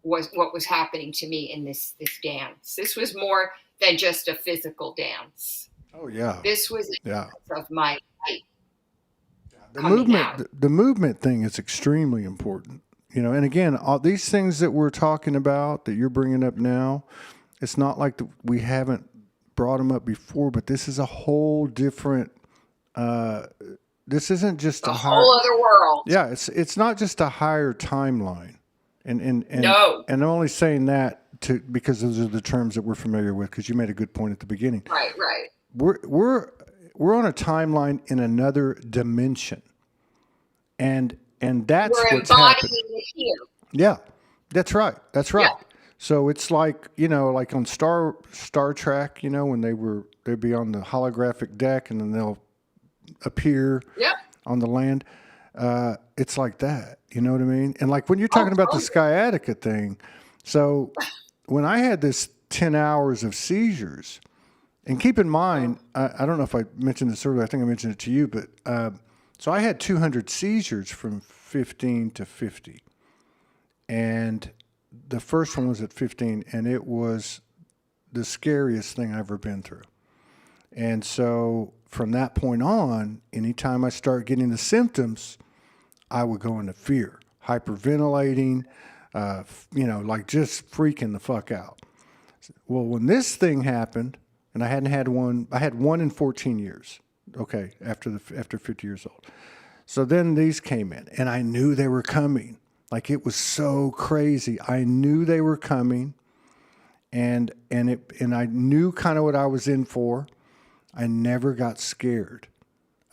was what was happening to me in this dance. This was more than just a physical dance. Oh yeah. This was a dance of my life. The movement thing is extremely important. And again, all these things that we're talking about that you're bringing up now, it's not like we haven't brought them up before, but this is a whole different this isn't just a whole other world. Yeah, it's not just a higher timeline. And no. And I'm only saying that because those are the terms that we're familiar with, because you made a good point at the beginning. Right. We're on a timeline in another dimension. And that's what's happening. It here. Yeah. That's right. Yeah. So it's like, like on Star Trek, when they'd be on the holographic deck and then they'll appear on the land. It's like that, you know what I mean? And like when you're talking about the sciatica thing, so when I had this 10 hours of seizures, and keep in mind, I don't know if I mentioned this earlier, I think I mentioned it to you, but so I had 200 seizures from 15 to 50. And the first one was at 15, and it was the scariest thing I've ever been through. And so from that point on, anytime I start getting the symptoms, I would go into fear, hyperventilating, like just freaking the fuck out. Well, when this thing happened, and I had one in 14 years. Okay, after 50 years old. So then these came in, and I knew they were coming. Like it was so crazy. I knew they were coming, and I knew kind of what I was in for. I never got scared.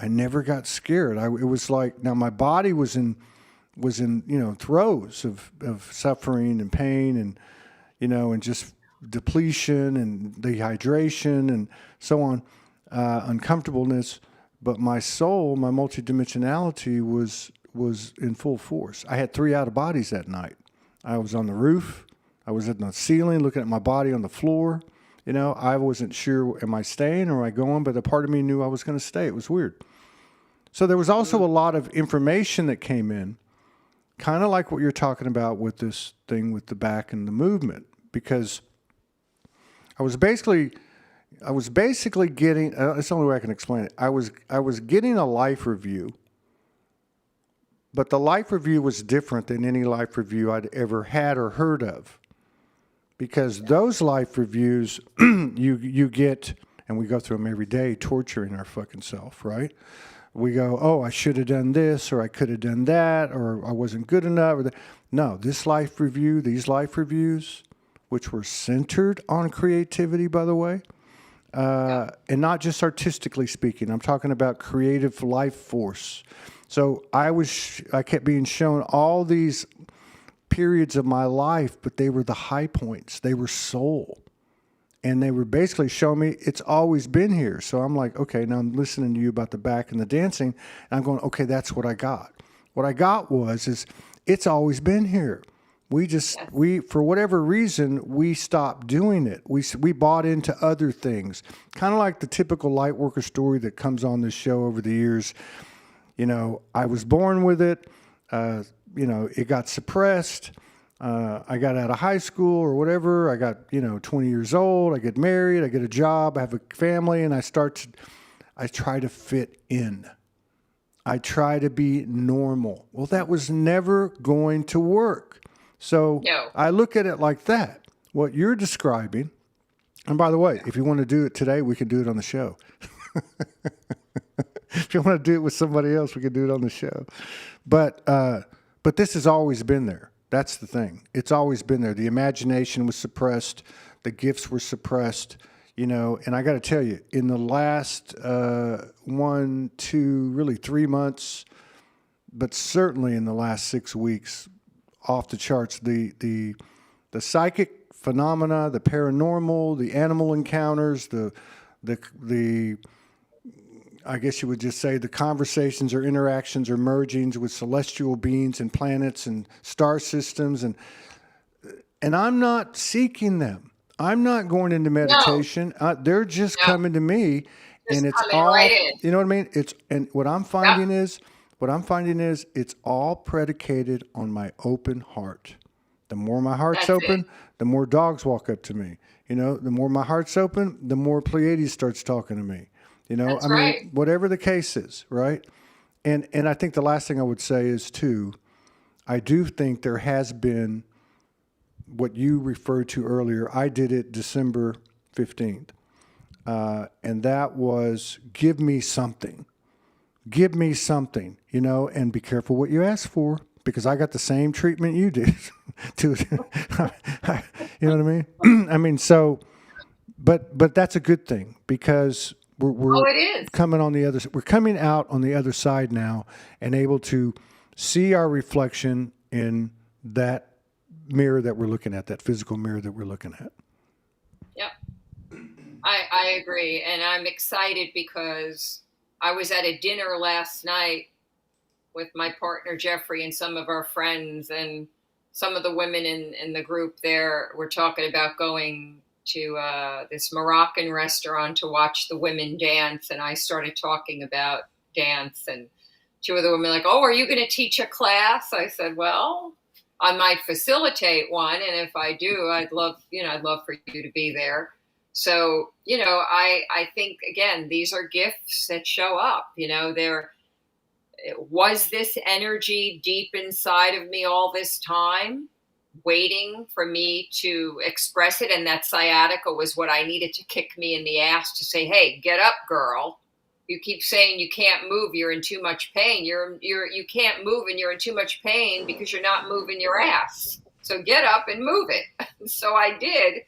I never got scared. It was like, now my body was in, throes of suffering and pain and, and just depletion and dehydration and so on, uncomfortableness. But my soul, my multidimensionality was in full force. I had 3 out of bodies that night. I was on the roof. I was at the ceiling looking at my body on the floor. I wasn't sure, am I staying or am I going? But a part of me knew I was going to stay. It was weird. So there was also a lot of information that came in, kind of like what you're talking about with this thing with the back and the movement, because I was basically getting, that's the only way I can explain it. I was getting a life review, but the life review was different than any life review I'd ever had or heard of. Because those life reviews, you get, and we go through them every day, torturing our fucking self, right? We go, oh, I should have done this, or I could have done that, or I wasn't good enough. No, these life reviews, which were centered on creativity, by the way, and not just artistically speaking. I'm talking about creative life force. So I kept being shown all these periods of my life, but they were the high points. They were soul. And they were basically showing me it's always been here. So I'm like, okay, now I'm listening to you about the back and the dancing. And I'm going, okay, that's what I got. What I got is it's always been here. We for whatever reason, we stopped doing it. We bought into other things. Kind of like the typical light worker story that comes on this show over the years. I was born with it. It got suppressed. I got out of high school or whatever. I got, 20 years old. I get married. I get a job. I have a family, and I try to fit in. I try to be normal. Well, that was never going to work. So I look at it like that. What you're describing, and by the way, if you want to do it today, we can do it on the show. If you want to do it with somebody else, we can do it on the show. But this has always been there. That's the thing. It's always been there. The imagination was suppressed. The gifts were suppressed, and I got to tell you, in the last 1, 2, really 3 months, but certainly in the last 6 weeks, off the charts, the psychic phenomena, the paranormal, the animal encounters, the I guess you would just say the conversations or interactions or mergings with celestial beings and planets and star systems. And I'm not seeking them. I'm not going into meditation. No. They're just coming to me, and it's all, right in. You know what I mean? And what I'm finding is it's all predicated on my open heart. The more my heart's open, the more dogs walk up to me. The more my heart's open, the more Pleiades starts talking to me. That's right. Whatever the case is, right? And I think the last thing I would say is, too, I do think there has been what you referred to earlier. I did it December 15th. And that was, give me something. Give me something, and be careful what you ask for, because I got the same treatment you did. You know what I mean? But that's a good thing, because we're coming on the other. We're coming out on the other side now, and able to see our reflection in that mirror that we're looking at, that physical mirror that we're looking at. Yep, I agree, and I'm excited because I was at a dinner last night with my partner Jeffrey and some of our friends, and some of the women in the group there were talking about going to this Moroccan restaurant to watch the women dance, and I started talking about dance, and 2 of the women were like, oh, are you going to teach a class? I said, well, I might facilitate one, and if I do, I'd love for you to be there. So, I think, again, these are gifts that show up. Was this energy deep inside of me all this time, waiting for me to express it? And that sciatica was what I needed to kick me in the ass to say, hey, get up, girl. You keep saying you can't move. You're in too much pain. You can't move, and you're in too much pain because you're not moving your ass. So get up and move it. So I did.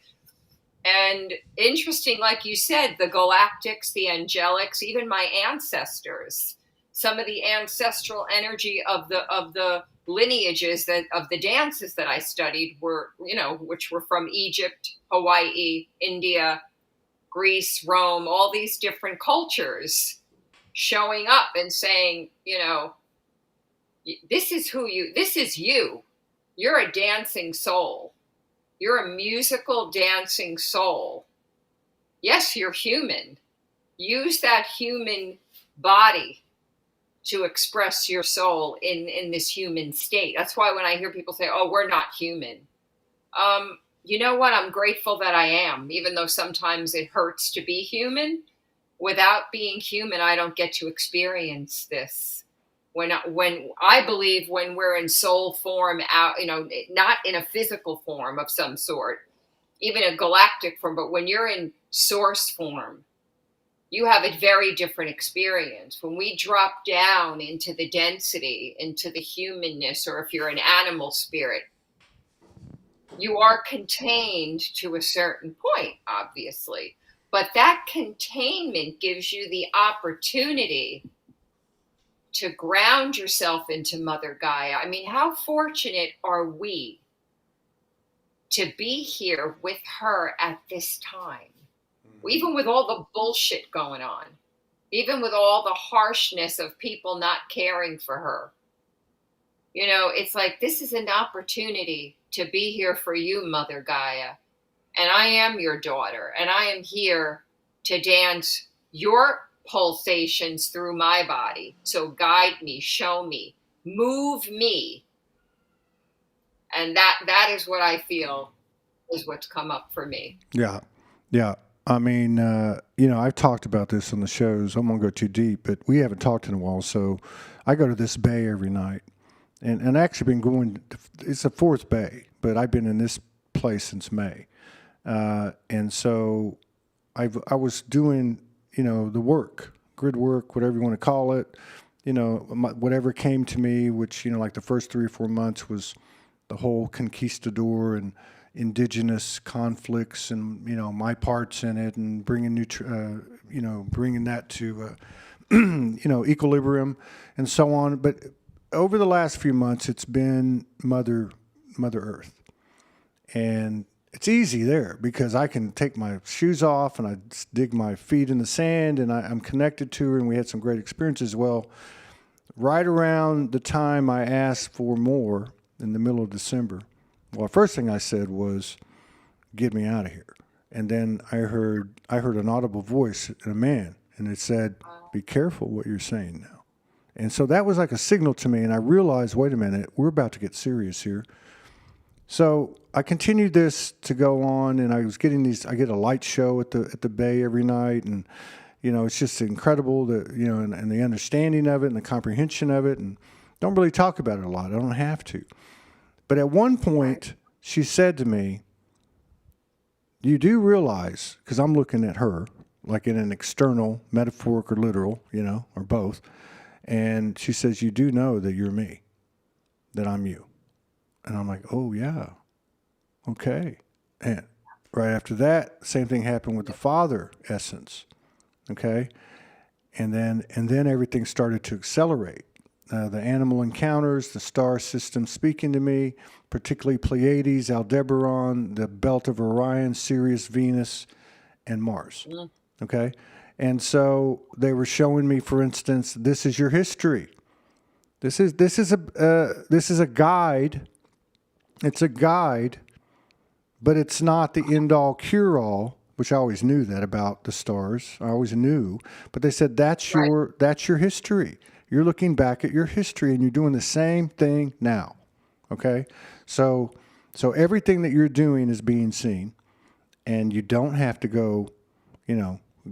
And interesting, like you said, the galactics, the angelics, even my ancestors, some of the ancestral energy of the lineages that of the dances that I studied were, which were from Egypt, Hawaii, India, Greece, Rome, all these different cultures showing up and saying, this is you. You're a dancing soul. You're a musical dancing soul. Yes, you're human. Use that human body to express your soul in this human state. That's why when I hear people say, oh, we're not human. You know what? I'm grateful that I am, even though sometimes it hurts to be human. Without being human, I don't get to experience this. When I believe when we're in soul form, out, not in a physical form of some sort, even a galactic form, but when you're in source form, you have a very different experience. When we drop down into the density, into the humanness, or if you're an animal spirit, you are contained to a certain point, obviously. But that containment gives you the opportunity to ground yourself into Mother Gaia. I mean, how fortunate are we to be here with her at this time? Even with all the bullshit going on, even with all the harshness of people not caring for her. It's like, this is an opportunity to be here for you, Mother Gaia. And I am your daughter, and I am here to dance your pulsations through my body. So guide me, show me, move me. And that is what I feel is what's come up for me. Yeah. Yeah. I mean, I've talked about this on the shows. I won't go too deep, but we haven't talked in a while. So I go to this bay every night. And actually been going, it's the fourth bay, but I've been in this place since May. And so I was doing, the work, grid work, whatever you want to call it, whatever came to me, which, like the first 3 or 4 months was the whole conquistador and indigenous conflicts and, my parts in it and bringing bringing that to, equilibrium and so on. But over the last few months, it's been Mother Earth. And it's easy there because I can take my shoes off and I dig my feet in the sand and I'm connected to her, and we had some great experiences. Well, right around the time I asked for more in the middle of December, well, the first thing I said was, get me out of here. And then I heard an audible voice in a man, and it said, be careful what you're saying now. And so that was like a signal to me, and I realized, wait a minute, we're about to get serious here. So I continued this to go on, and I was getting I get a light show at the bay every night, and it's just incredible that and the understanding of it and the comprehension of it, and don't really talk about it a lot. I don't have to. But at one point, she said to me, you do realize, because I'm looking at her like in an external, metaphoric or literal, or both. And she says, you do know that you're me, that I'm you. And I'm like, oh, yeah. Okay. And right after that, same thing happened with the Father essence. Okay. And then everything started to accelerate. The animal encounters, the star system speaking to me, particularly Pleiades, Aldebaran, the belt of Orion, Sirius, Venus, and Mars. Okay. And so they were showing me, for instance, this is your history. This is a guide. It's a guide, but it's not the end-all, cure-all, which I always knew that about the stars. I always knew. But they said, that's your history. You're looking back at your history, and you're doing the same thing now. Okay? So everything that you're doing is being seen, and you don't have to go,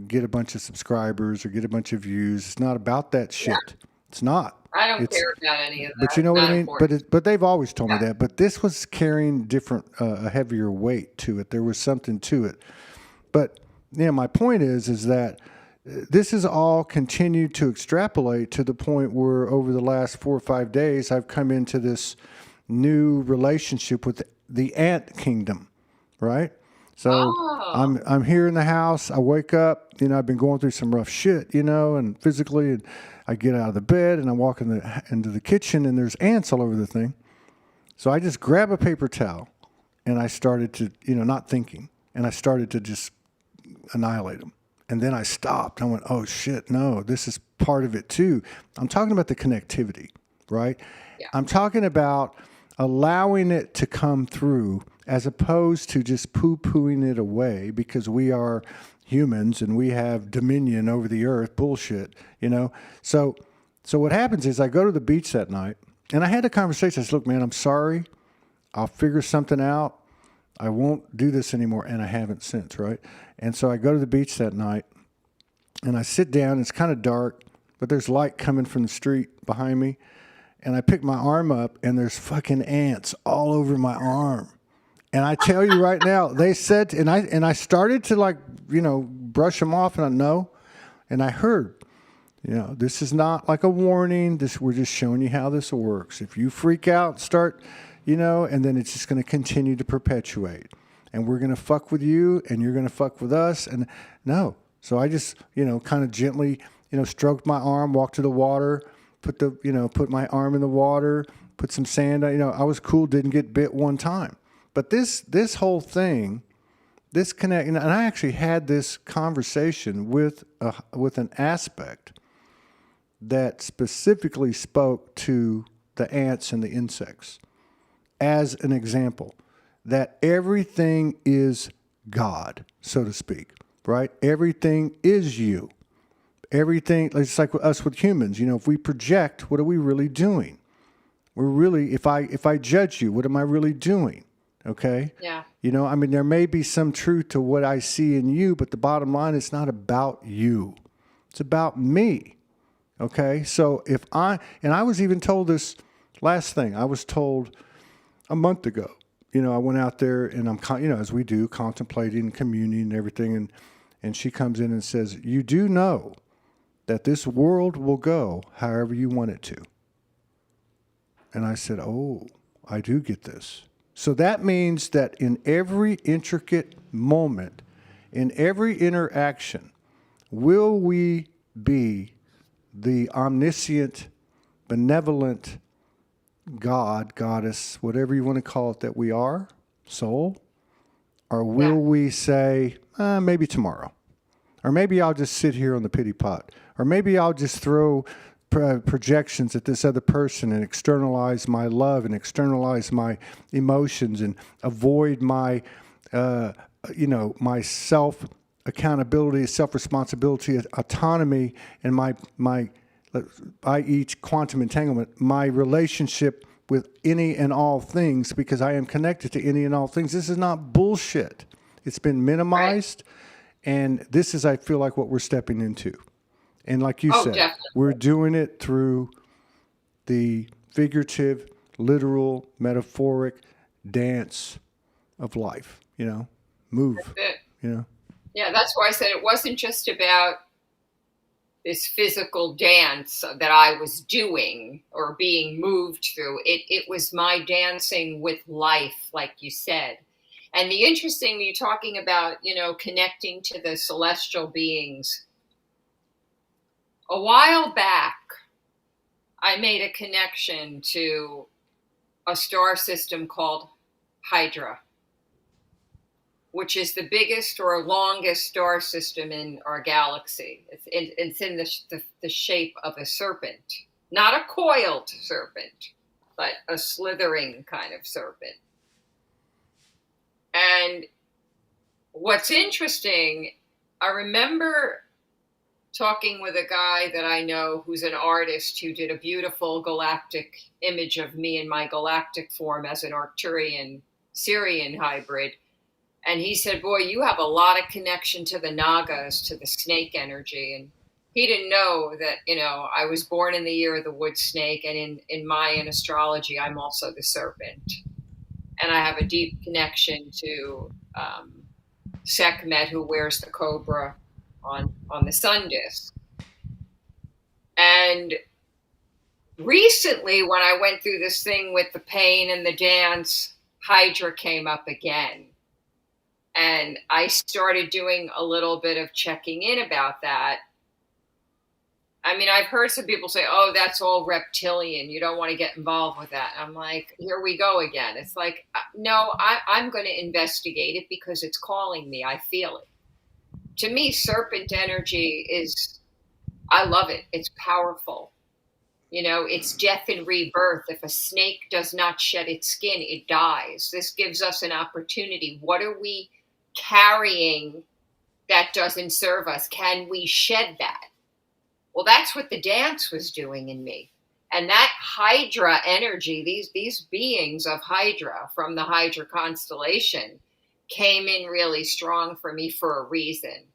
get a bunch of subscribers or get a bunch of views. It's not about that shit. Yeah. It's not. I don't care about any of that. But you know what I mean? But they've always told me that. But this was carrying a heavier weight to it. There was something to it. But my point is that this has all continued to extrapolate to the point where over the last 4 or 5 days, I've come into this new relationship with the ant kingdom, right? So Oh, I'm here in the house. I wake up. I've been going through some rough shit. And physically, and I get out of the bed and I walk into the kitchen, and there's ants all over the thing. So I just grab a paper towel, and I started to, not thinking, and I started to just annihilate them. And then I stopped. I went, oh shit, no, this is part of it too. I'm talking about the connectivity, right? yeah. I'm talking about allowing it to come through as opposed to just poo-pooing it away because we are humans and we have dominion over the earth. Bullshit. So what happens is I go to the beach that night, and I had a conversation. I said, look, man, I'm sorry. I'll figure something out. I won't do this anymore. And I haven't since, right? And so I go to the beach that night, and I sit down. It's kind of dark, but there's light coming from the street behind me. And I pick my arm up, and there's fucking ants all over my arm. And I tell you right now, they said, and I started to brush them off, and I know, and I heard, this is not like a warning. We're just showing you how this works. If you freak out, start, and then it's just going to continue to perpetuate. And we're going to fuck with you, and you're going to fuck with us. And no. So I just, kind of gently, stroked my arm, walked to the water, put my arm in the water, put some sand. I was cool, didn't get bit one time. But this whole thing, this connect, and I actually had this conversation with an aspect that specifically spoke to the ants and the insects as an example, that everything is God, so to speak, right? Everything is you. Everything, it's like us with humans, if we project, what are we really doing? We're really, if I judge you, what am I really doing? Okay? Yeah. There may be some truth to what I see in you, but the bottom line, it's not about you. It's about me. Okay? So and I was even told this last thing. I was told a month ago, I went out there and I'm, as we do, contemplating, communing and everything. And she comes in and says, you do know that this world will go however you want it to. And I said, oh, I do get this. So that means that in every intricate moment, in every interaction, will we be the omniscient, benevolent God, goddess, whatever you want to call it, that we are, soul? Or will we say, maybe tomorrow? Or maybe I'll just sit here on the pity pot. Or maybe I'll just throw projections at this other person and externalize my love and externalize my emotions and avoid my, my self accountability, self responsibility, autonomy, and my i.e. quantum entanglement, my relationship with any and all things, because I am connected to any and all things. This is not bullshit. It's been minimized, right. And this is, I feel like, what we're stepping into. And like you said, definitely. We're doing it through the figurative, literal, metaphoric dance of life, move, Yeah, that's why I said it wasn't just about this physical dance that I was doing or being moved through. It was my dancing with life, like you said. And the interesting, you're talking about, connecting to the celestial beings. A while back, I made a connection to a star system called Hydra, which is the biggest or longest star system in our galaxy. It's in the shape of a serpent, not a coiled serpent, but a slithering kind of serpent. And what's interesting, I remember talking with a guy that I know who's an artist who did a beautiful galactic image of me in my galactic form as an Arcturian Syrian hybrid. And he said, boy, you have a lot of connection to the Nagas, to the snake energy. And he didn't know that, I was born in the year of the wood snake. And in Mayan astrology, I'm also the serpent. And I have a deep connection to Sekhmet, who wears the cobra on the sun disk. And recently, when I went through this thing with the pain and the dance, Hydra came up again. And I started doing a little bit of checking in about that. I mean, I've heard some people say, oh, that's all reptilian. You don't want to get involved with that. I'm like, here we go again. It's like, no, I'm going to investigate it because it's calling me. I feel it. To me, serpent energy is, I love it. It's powerful. You know, it's death and rebirth. If a snake does not shed its skin, it dies. This gives us an opportunity. What are we carrying that doesn't serve us? Can we shed that? Well, that's what the dance was doing in me. And that Hydra energy, these beings of Hydra from the Hydra constellation came in really strong for me for a reason.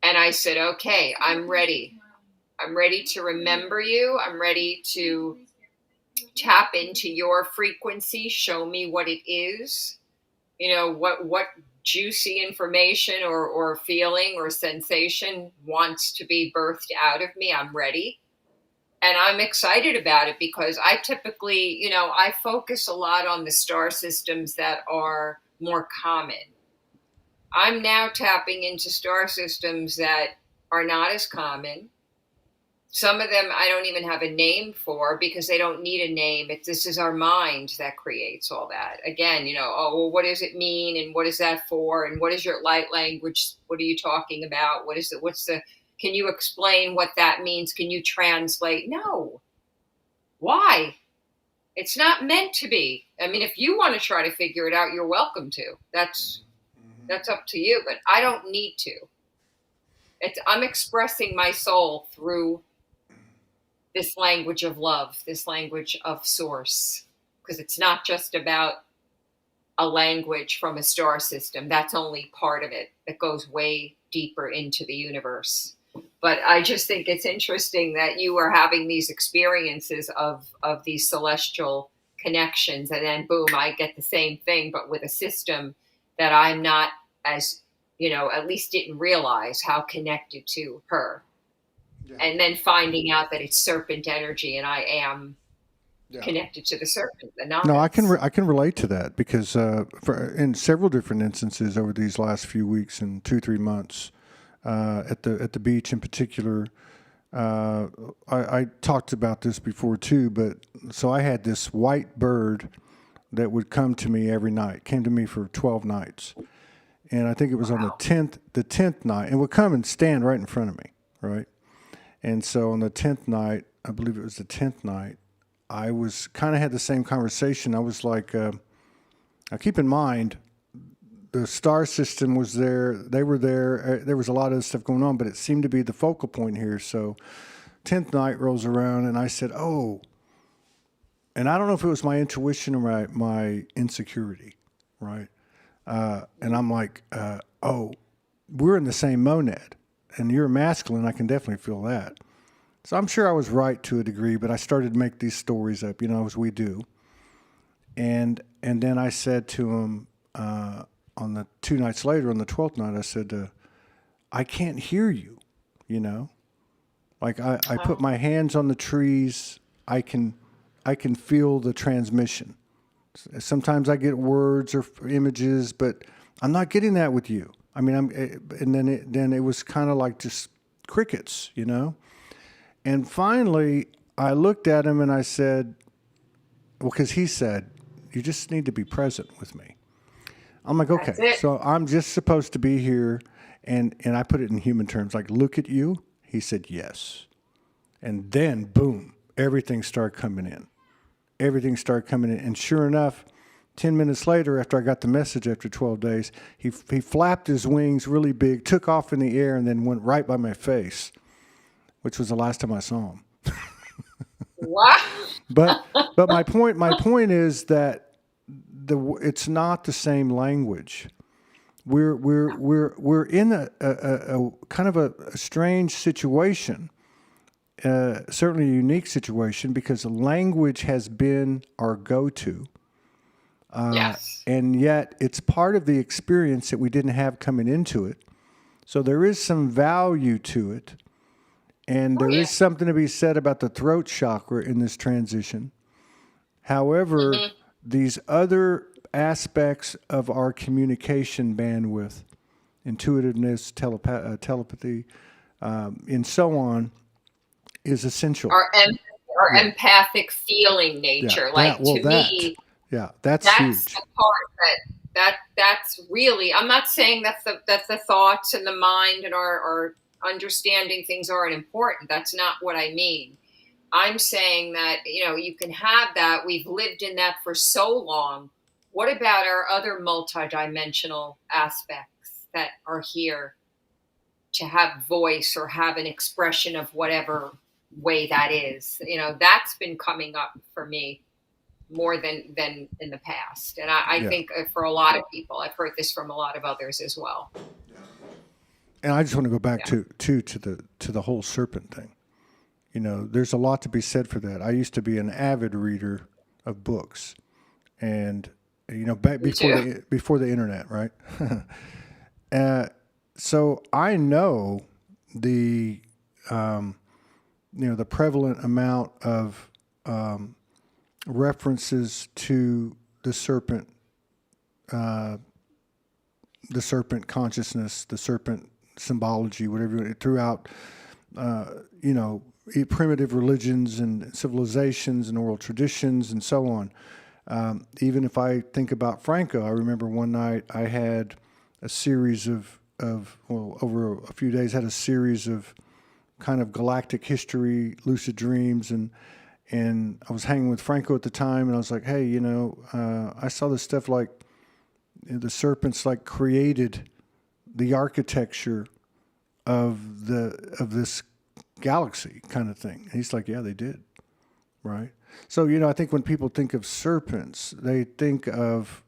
And I said, okay, I'm ready. I'm ready to remember you. I'm ready to tap into your frequency. Show me what it is. You know, what juicy information or feeling or sensation wants to be birthed out of me. I'm ready. And I'm excited about it because I typically, you know, I focus a lot on the star systems that are more common. I'm now tapping into star systems that are not as common. Some of them I don't even have a name for because they don't need a name. This is our mind that creates all that. Again, you know, oh, well, what does it mean? And what is that for? And what is your light language? What are you talking about? What is it? Can you explain what that means? Can you translate? No. Why? It's not meant to be. I mean, if you want to try to figure it out, you're welcome to. That's up to you, but I don't need to. I'm expressing my soul through this language of love, this language of source, because it's not just about a language from a star system. That's only part of it. It goes way deeper into the universe. But I just think it's interesting that you are having these experiences of these celestial connections, and then boom, I get the same thing, but with a system that I'm not as, you know, at least didn't realize how connected to her. Yeah. And then finding out that it's serpent energy and I am connected to the serpent. No, I can relate to that because in several different instances over these last few weeks and 2-3 months, at the beach in particular, I talked about this before too. But so I had this white bird that would come to me every night. Came to me for 12 nights, and I think it was on the 10th night, and would come and stand right in front of me, right. And so on the 10th night, I believe it was the 10th night, I was kind of had the same conversation. I was like, now keep in mind, the star system was there. They were there. There was a lot of stuff going on, but it seemed to be the focal point here. So 10th night rolls around, and I said, oh, and I don't know if it was my intuition or my insecurity, right? And I'm like, oh, we're in the same monad. And you're masculine, I can definitely feel that. So I'm sure I was right to a degree, but I started to make these stories up, you know, as we do. And then I said to him on the 2 nights later, on the 12th night, I said, I can't hear you, you know. Like I put my hands on the trees, I can feel the transmission. Sometimes I get words or images, but I'm not getting that with you. I mean, and then it was kind of like just crickets, you know. And finally, I looked at him and I said, well, because he said, you just need to be present with me. I'm like, okay, so I'm just supposed to be here. And I put it in human terms, like, look at you. He said, yes. And then, boom, everything started coming in. And sure enough, 10 minutes later, after I got the message after 12 days, he flapped his wings really big, took off in the air, and then went right by my face, which was the last time I saw him. Wow. But my point is that it's not the same language. We're in a kind of a strange situation, certainly a unique situation, because language has been our go-to. Yes. And yet it's part of the experience that we didn't have coming into it. So there is some value to it. And there is something to be said about the throat chakra in this transition. However, these other aspects of our communication bandwidth, intuitiveness, telepathy, and so on, is essential. Our empathic feeling nature. Like, to me, that's huge. The part that's really, I'm not saying that the thoughts and the mind and our understanding things aren't important. That's not what I mean. I'm saying that, you can have that. We've lived in that for so long. What about our other multidimensional aspects that are here to have voice or have an expression of whatever way that is? That's been coming up for me more than in the past. And I think for a lot of people, I've heard this from a lot of others as well. And I just want to go back to the whole serpent thing. There's a lot to be said for that. I used to be an avid reader of books, and back before the internet, right? So I know the the prevalent amount of references to the serpent consciousness, the serpent symbology, whatever, throughout primitive religions and civilizations and oral traditions and so on. Even if I think about Franco, I remember one night I had a series of over a few days, had a series of kind of galactic history, lucid dreams, and I was hanging with Franco at the time, and I was like, hey, I saw this stuff like the serpents like created the architecture of this galaxy kind of thing. And he's like, yeah, they did, right? So I think when people think of serpents, they think of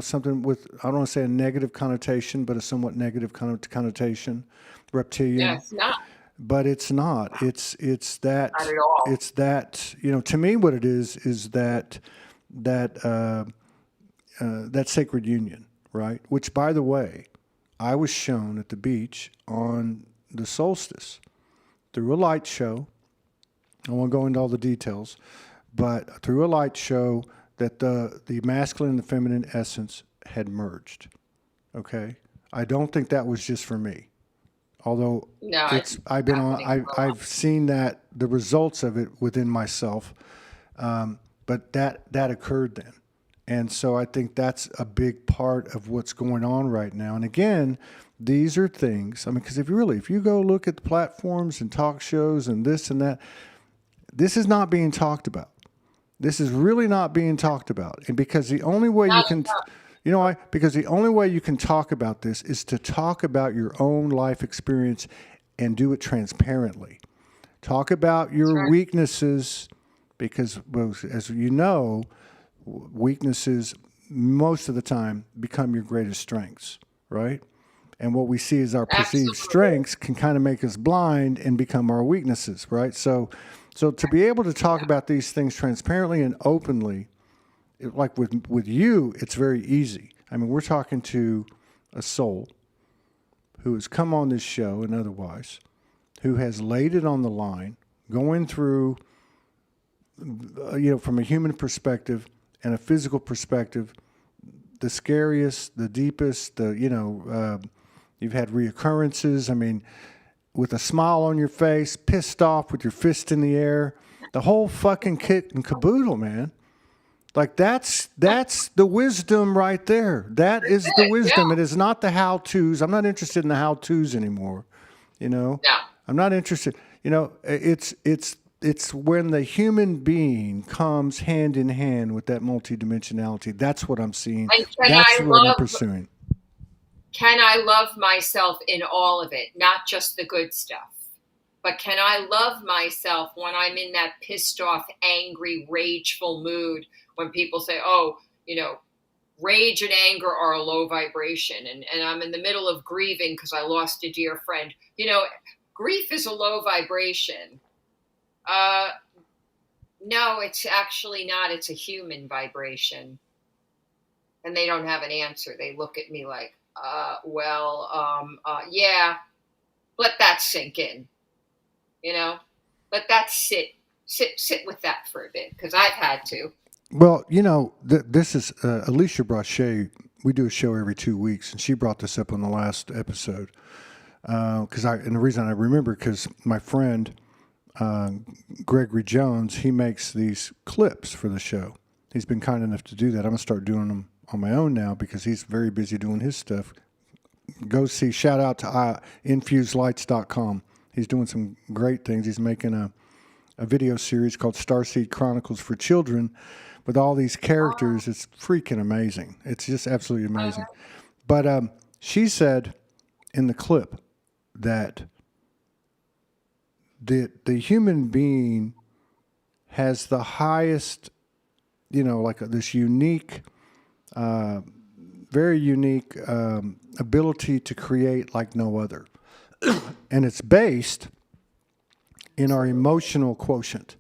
something with, I don't want to say a negative connotation, but a somewhat negative connotation, reptilian. Yeah, it's not. But it's not. It's that. Not at all. It's that. To me, what it is that sacred union, right? Which, by the way, I was shown at the beach on the solstice through a light show. I won't go into all the details, but through a light show that the masculine and the feminine essence had merged. Okay, I don't think that was just for me. Although I've seen that, the results of it within myself, but that occurred then, and so I think that's a big part of what's going on right now. And again, these are things. I mean, because if you go look at the platforms and talk shows and this and that, this is not being talked about. This is really not being talked about, and because the only way you can. You know why? Because the only way you can talk about this is to talk about your own life experience and do it transparently. Talk about your weaknesses, because, well, as you know, weaknesses most of the time become your greatest strengths, right? And what we see as our perceived strengths can kind of make us blind and become our weaknesses, right? So to be able to talk about these things transparently and openly, like with you, it's very easy. I mean, we're talking to a soul who has come on this show and otherwise, who has laid it on the line, going through, from a human perspective and a physical perspective, the scariest, the deepest, you've had reoccurrences. I mean, with a smile on your face, pissed off with your fist in the air, the whole fucking kit and caboodle, man. Like that's the wisdom right there. That is the wisdom. It is not the how-tos. I'm not interested in the how-tos anymore. No. I'm not interested. It's when the human being comes hand in hand with that multidimensionality. That's what I'm seeing. That's what I'm pursuing. Can I love myself in all of it, not just the good stuff? But can I love myself when I'm in that pissed off, angry, rageful mood, when people say, oh, rage and anger are a low vibration, and I'm in the middle of grieving because I lost a dear friend. Grief is a low vibration. No, it's actually not. It's a human vibration. And they don't have an answer. They look at me like, yeah, let that sink in. Let that sit with that for a bit, because I've had to. Well, this is Alicia Brachet. We do a show every 2 weeks, and she brought this up on the last episode. And the reason I remember, because my friend Gregory Jones, he makes these clips for the show. He's been kind enough to do that. I'm gonna start doing them on my own now because he's very busy doing his stuff. Go see. Shout out to infusedlights.com. He's doing some great things. He's making a video series called Starseed Chronicles for Children with all these characters. It's freaking amazing. It's just absolutely amazing. But she said in the clip that the human being has the highest, like this unique, very unique ability to create like no other. And it's based in our emotional quotient.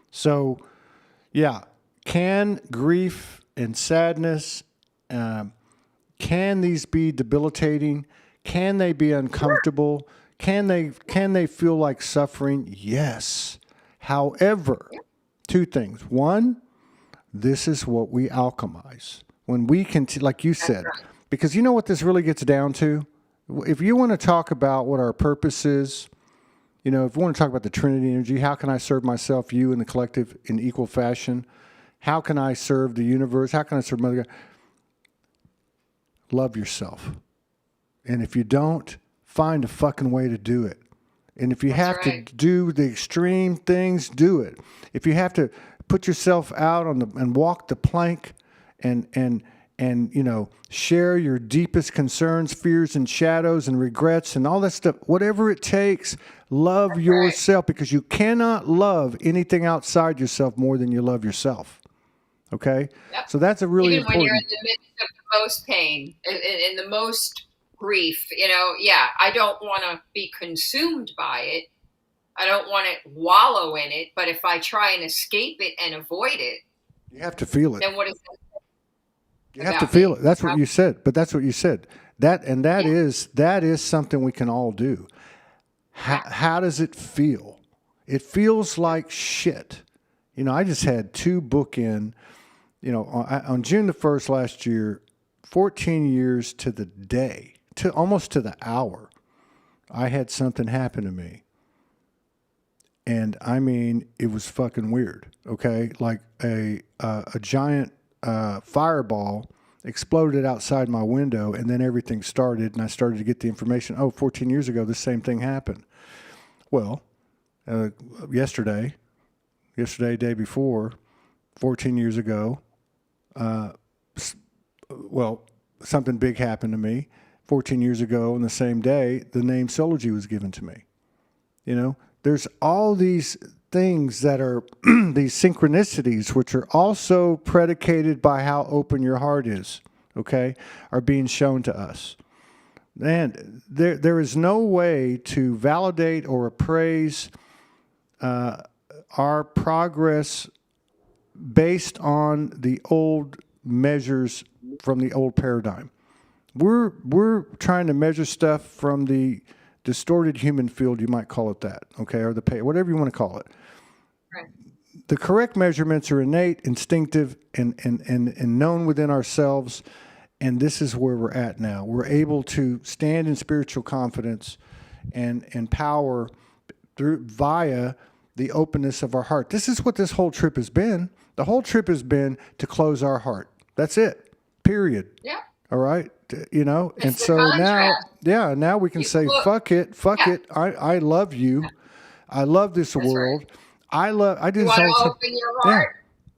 So, yeah, can grief and sadness, can these be debilitating? Can they be uncomfortable? Can they feel like suffering? Yes. However, two things. One, this is what we alchemize. When we can, like you said, because you know what this really gets down to? If you want to talk about what our purpose is, if we want to talk about the Trinity energy, how can I serve myself, you, and the collective in equal fashion? How can I serve the universe? How can I serve Mother God? Love yourself. And if you don't, find a fucking way to do it. And if you have to do the extreme things, do it. If you have to put yourself out and walk the plank and share your deepest concerns, fears, and shadows and regrets and all that stuff, whatever it takes, love yourself, because you cannot love anything outside yourself more than you love yourself. Okay? Yep. So that's a really Even important... when you're in the midst of the most pain, in the most grief, I don't want to be consumed by it. I don't want to wallow in it. But if I try and escape it and avoid it, you have to feel it. Then what is that? You have to feel it. That's what you said. But that's what you said. That is something we can all do. How does it feel? It feels like shit. I just had 2 bookend, on June the 1st last year, 14 years to the day, almost to the hour, I had something happen to me. And I mean, it was fucking weird. Okay. Like a giant fireball exploded outside my window, and then everything started, and I started to get the information. 14 years ago, the same thing happened. Well, yesterday, day before, 14 years ago, something big happened to me. 14 years ago, on the same day, the name Soulogy was given to me. There's all these things that are these synchronicities, which are also predicated by how open your heart is, okay, are being shown to us. And there is no way to validate or appraise our progress based on the old measures from the old paradigm. We're trying to measure stuff from the distorted human field, you might call it that, okay, or whatever you want to call it. Right. The correct measurements are innate, instinctive, and known within ourselves, and this is where we're at now. We're able to stand in spiritual confidence and power via the openness of our heart. This is what this whole trip has been. The whole trip has been to close our heart. That's it. Period. Yeah. All right. And so now we can say, fuck it. I love you. Yeah. I love this world. Right. I do. You want to open your heart.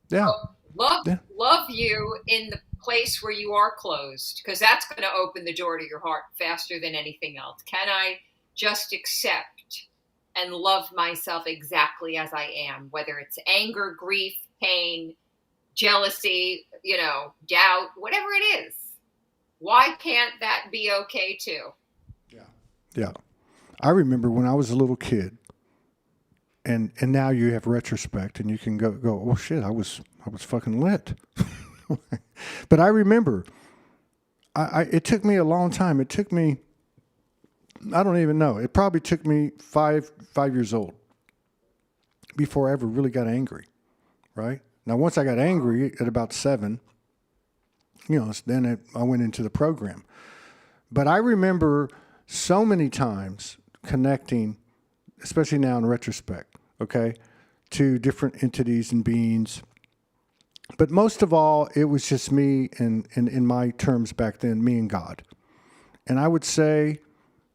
Yeah. So love you in the place where you are closed, because that's going to open the door to your heart faster than anything else. Can I just accept and love myself exactly as I am, whether it's anger, grief, pain, jealousy, doubt, whatever it is? Why can't that be okay too? Yeah. I remember when I was a little kid, and now you have retrospect, and you can go, oh shit, I was fucking lit. But I remember, it took me a long time. It took me, I don't even know. It probably took me 5 years old before I ever really got angry, right? Now, once I got angry at about 7, then I went into the program. But I remember so many times connecting, especially now in retrospect, okay, to different entities and beings. But most of all, it was just me and in my terms back then, me and God. And I would say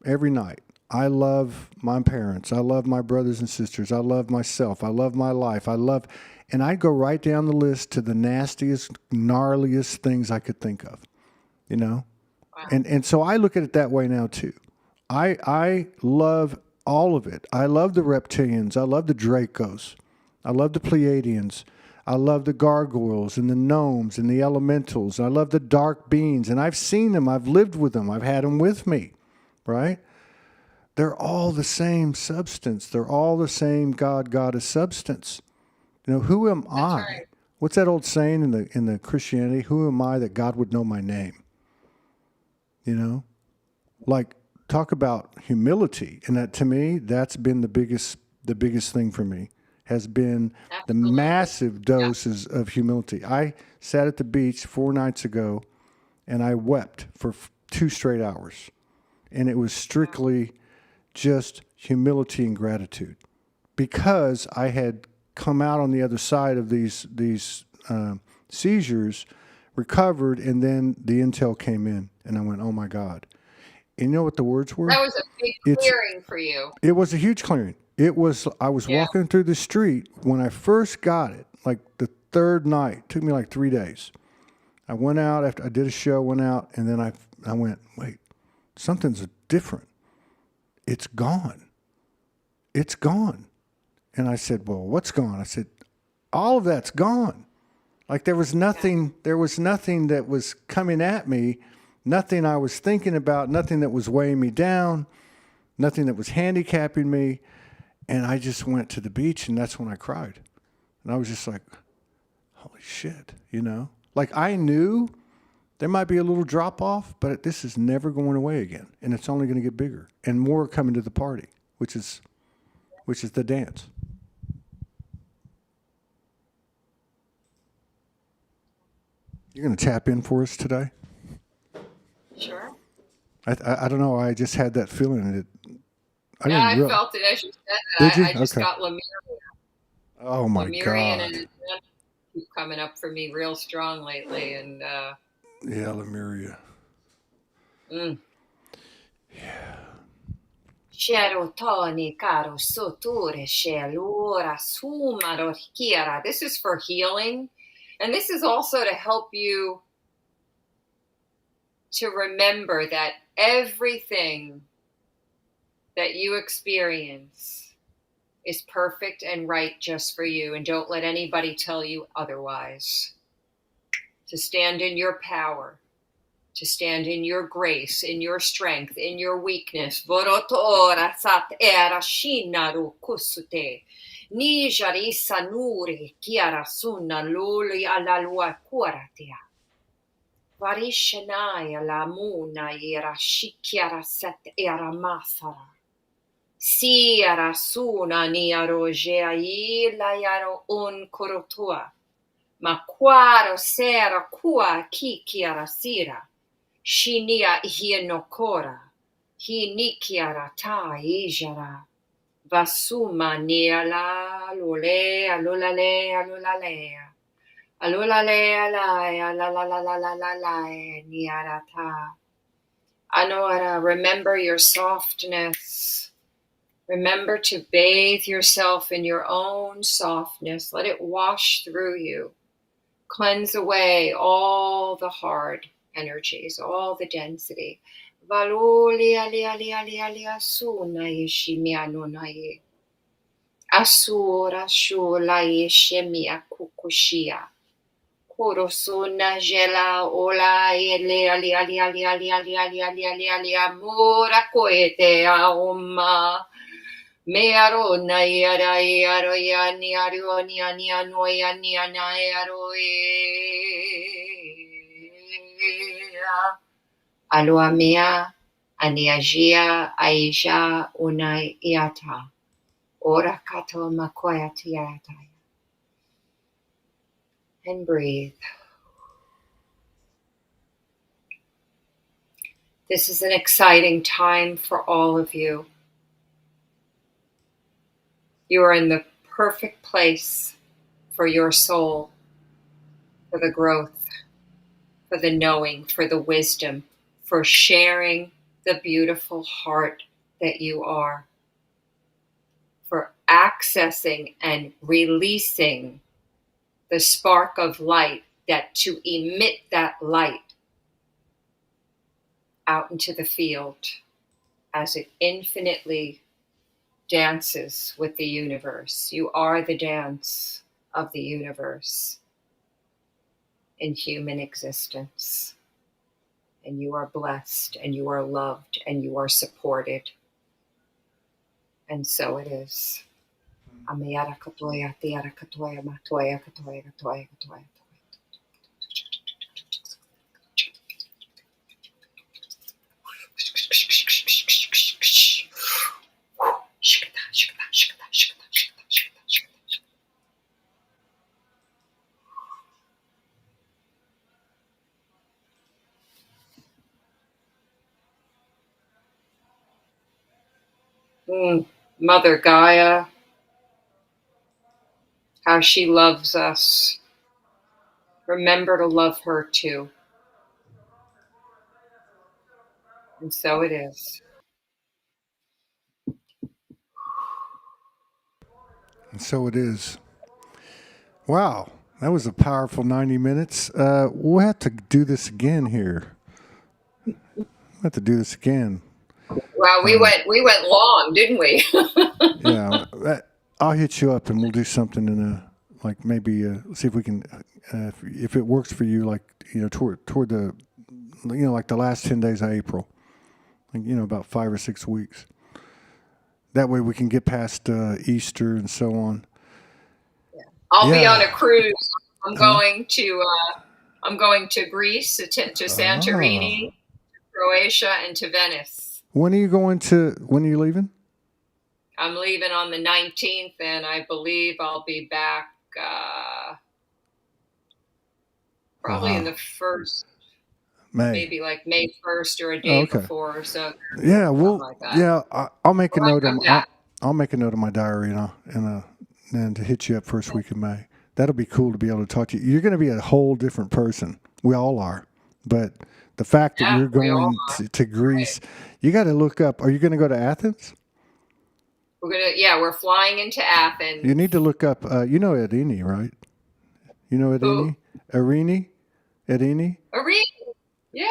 every night, I love my parents. I love my brothers and sisters. I love myself. I love my life. And I'd go right down the list to the nastiest, gnarliest things I could think of, Wow. And so I look at it that way now too. I love all of it. I love the reptilians. I love the Dracos. I love the Pleiadians. I love the gargoyles and the gnomes and the elementals. I love the dark beings. And I've seen them. I've lived with them. I've had them with me, right? They're all the same substance. They're all the same God, goddess substance. Who am I? Right. What's that old saying in the Christianity? Who am I that God would know my name? Like, talk about humility. And that, to me, that's been the biggest thing for me, has been the massive doses of humility. I sat at the beach 4 nights ago and I wept for 2 straight hours. And it was strictly just humility and gratitude, because I had come out on the other side of these seizures, recovered, and then the intel came in, and I went, "Oh my God!" And you know what the words were? That was a big clearing for you. It was a huge clearing. I was walking through the street when I first got it, like the 3rd night. It took me like 3 days. I went out after I did a show, went out, and then I went, wait, something's different. It's gone. It's gone. And I said, well, what's gone? I said, all of that's gone. Like there was nothing that was coming at me, nothing I was thinking about, nothing that was weighing me down, nothing that was handicapping me. And I just went to the beach, and that's when I cried. And I was just like, holy shit, Like I knew there might be a little drop off, but this is never going away again. And it's only going to get bigger and more coming to the party, which is the dance. You're going to tap in for us today? Sure. I don't know. I just had that feeling. I felt it as you said that. Did you? I just got Lemurian. Oh my Lemurian God. and keep coming up for me real strong lately, and yeah, Lemuria. Yeah. This is for healing, and this is also to help you to remember that everything that you experience is perfect and right just for you, and don't let anybody tell you otherwise. To stand in your power, to stand in your grace, in your strength, in your weakness. Vorotora sat era shinaru kusute. Nijari sanuri kiara sunna luli alalua kuaratia. Varishanaya la muna era shikiara set era masara. Siara suna niaro jeai la yaro un korotua. Ma quaro sera qua kikiara sira. Shinia hienokora. Hinikiara ta ijara. Vasuma niala lule alulale alulalea. Alulale alaya la la la la la la la niarata. Anora, remember your softness. Remember to bathe yourself in your own softness. Let it wash through you. Cleanse away all the hard energies, all the density. Asura shula yeshemia kukushia. Korosuna jela ola ele ali ali ali ali ali ali ali ali ali amora koete aoma. Mearo na yara yaro ya ni aro ni ani ano ya ni ana yaro aloa mea aniagia aija una iata ora kato makoya tiata. And breathe. This is an exciting time for all of you. You are in the perfect place for your soul, for the growth, for the knowing, for the wisdom, for sharing the beautiful heart that you are, for accessing and releasing the spark of light, that to emit that light out into the field as it infinitely dances with the universe. You are the dance of the universe in human existence. And you are blessed, and you are loved, and you are supported. And so it is. Amiyara katoya, tiara katoya, matoya katoya, katoya, katoya. Mother Gaia, how she loves us. Remember to love her too. And so it is. And so it is. Wow, that was a powerful 90 minutes. We'll have to do this again here. We'll have to do this again. Well, we went long, didn't we? Yeah, I'll hit you up and we'll do something in a like maybe see if we can if it works for you, like toward the like the last 10 days of April, like, about 5 or 6 weeks. That way we can get past Easter and so on. I'll be on a cruise. I'm going to Greece, to Santorini, to Croatia, and to Venice. When are you leaving? I'm leaving on the 19th, and I believe I'll be back probably in the first May. Maybe like May 1st or a day before. So yeah, I'll make a note I'll make a note of my diary and to hit you up first week of May. That'll be cool to be able to talk to you. You're going to be a whole different person. We all are, but the fact that you're going to Greece, you got to look up. Are you going to go to Athens? We're flying into Athens. You need to look up. You know Irini, right? You know Irini? Irini? Irini? Yeah.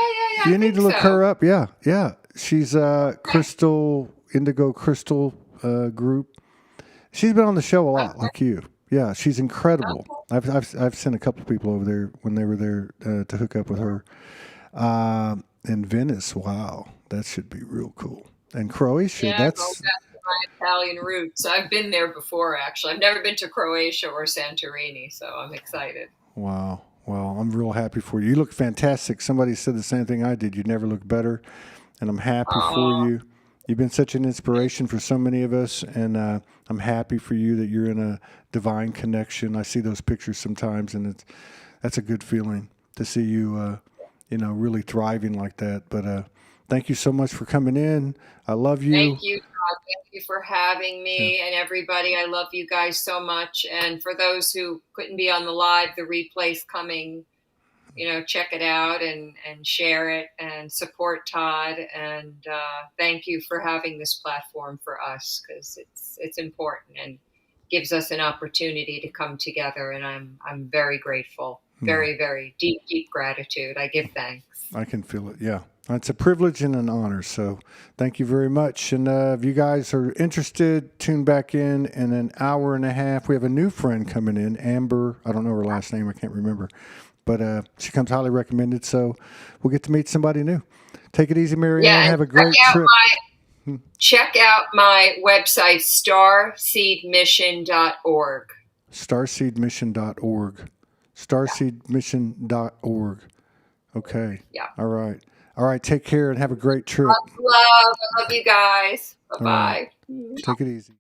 You need to look her up. Yeah. She's Crystal Indigo Crystal group. She's been on the show a lot, like you. Yeah, she's incredible. I've sent a couple of people over there when they were there to hook up with her. In Venice, wow, that should be real cool. And Croatia, that's my Italian roots. I've been there before, actually. I've never been to Croatia or Santorini, so I'm excited. Wow. Well, I'm real happy for you. You look fantastic. Somebody said the same thing I did. You never look better, and I'm happy for you. You've been such an inspiration for so many of us, and I'm happy for you that you're in a divine connection. I see those pictures sometimes, and that's a good feeling to see you, really thriving like that. But thank you so much for coming in. I love you. Thank you, Todd. Thank you for having me, and everybody. I love you guys so much. And for those who couldn't be on the live, the replay's coming. Check it out and share it and support Todd. And thank you for having this platform for us, because it's important and gives us an opportunity to come together. And I'm very grateful. Very, very deep gratitude. I give thanks. I can feel it. Yeah. It's a privilege and an honor. So thank you very much. And if you guys are interested, tune back in an hour and a half. We have a new friend coming in, Amber. I don't know her last name. I can't remember. But she comes highly recommended. So we'll get to meet somebody new. Take it easy, Maryanne. Have a great trip. Check out my website, starseedmission.org. Starseedmission.org. Starseedmission.org. Okay. Yeah. All right. Take care and have a great trip. Love. I love you guys. Bye-bye. Right. Take it easy.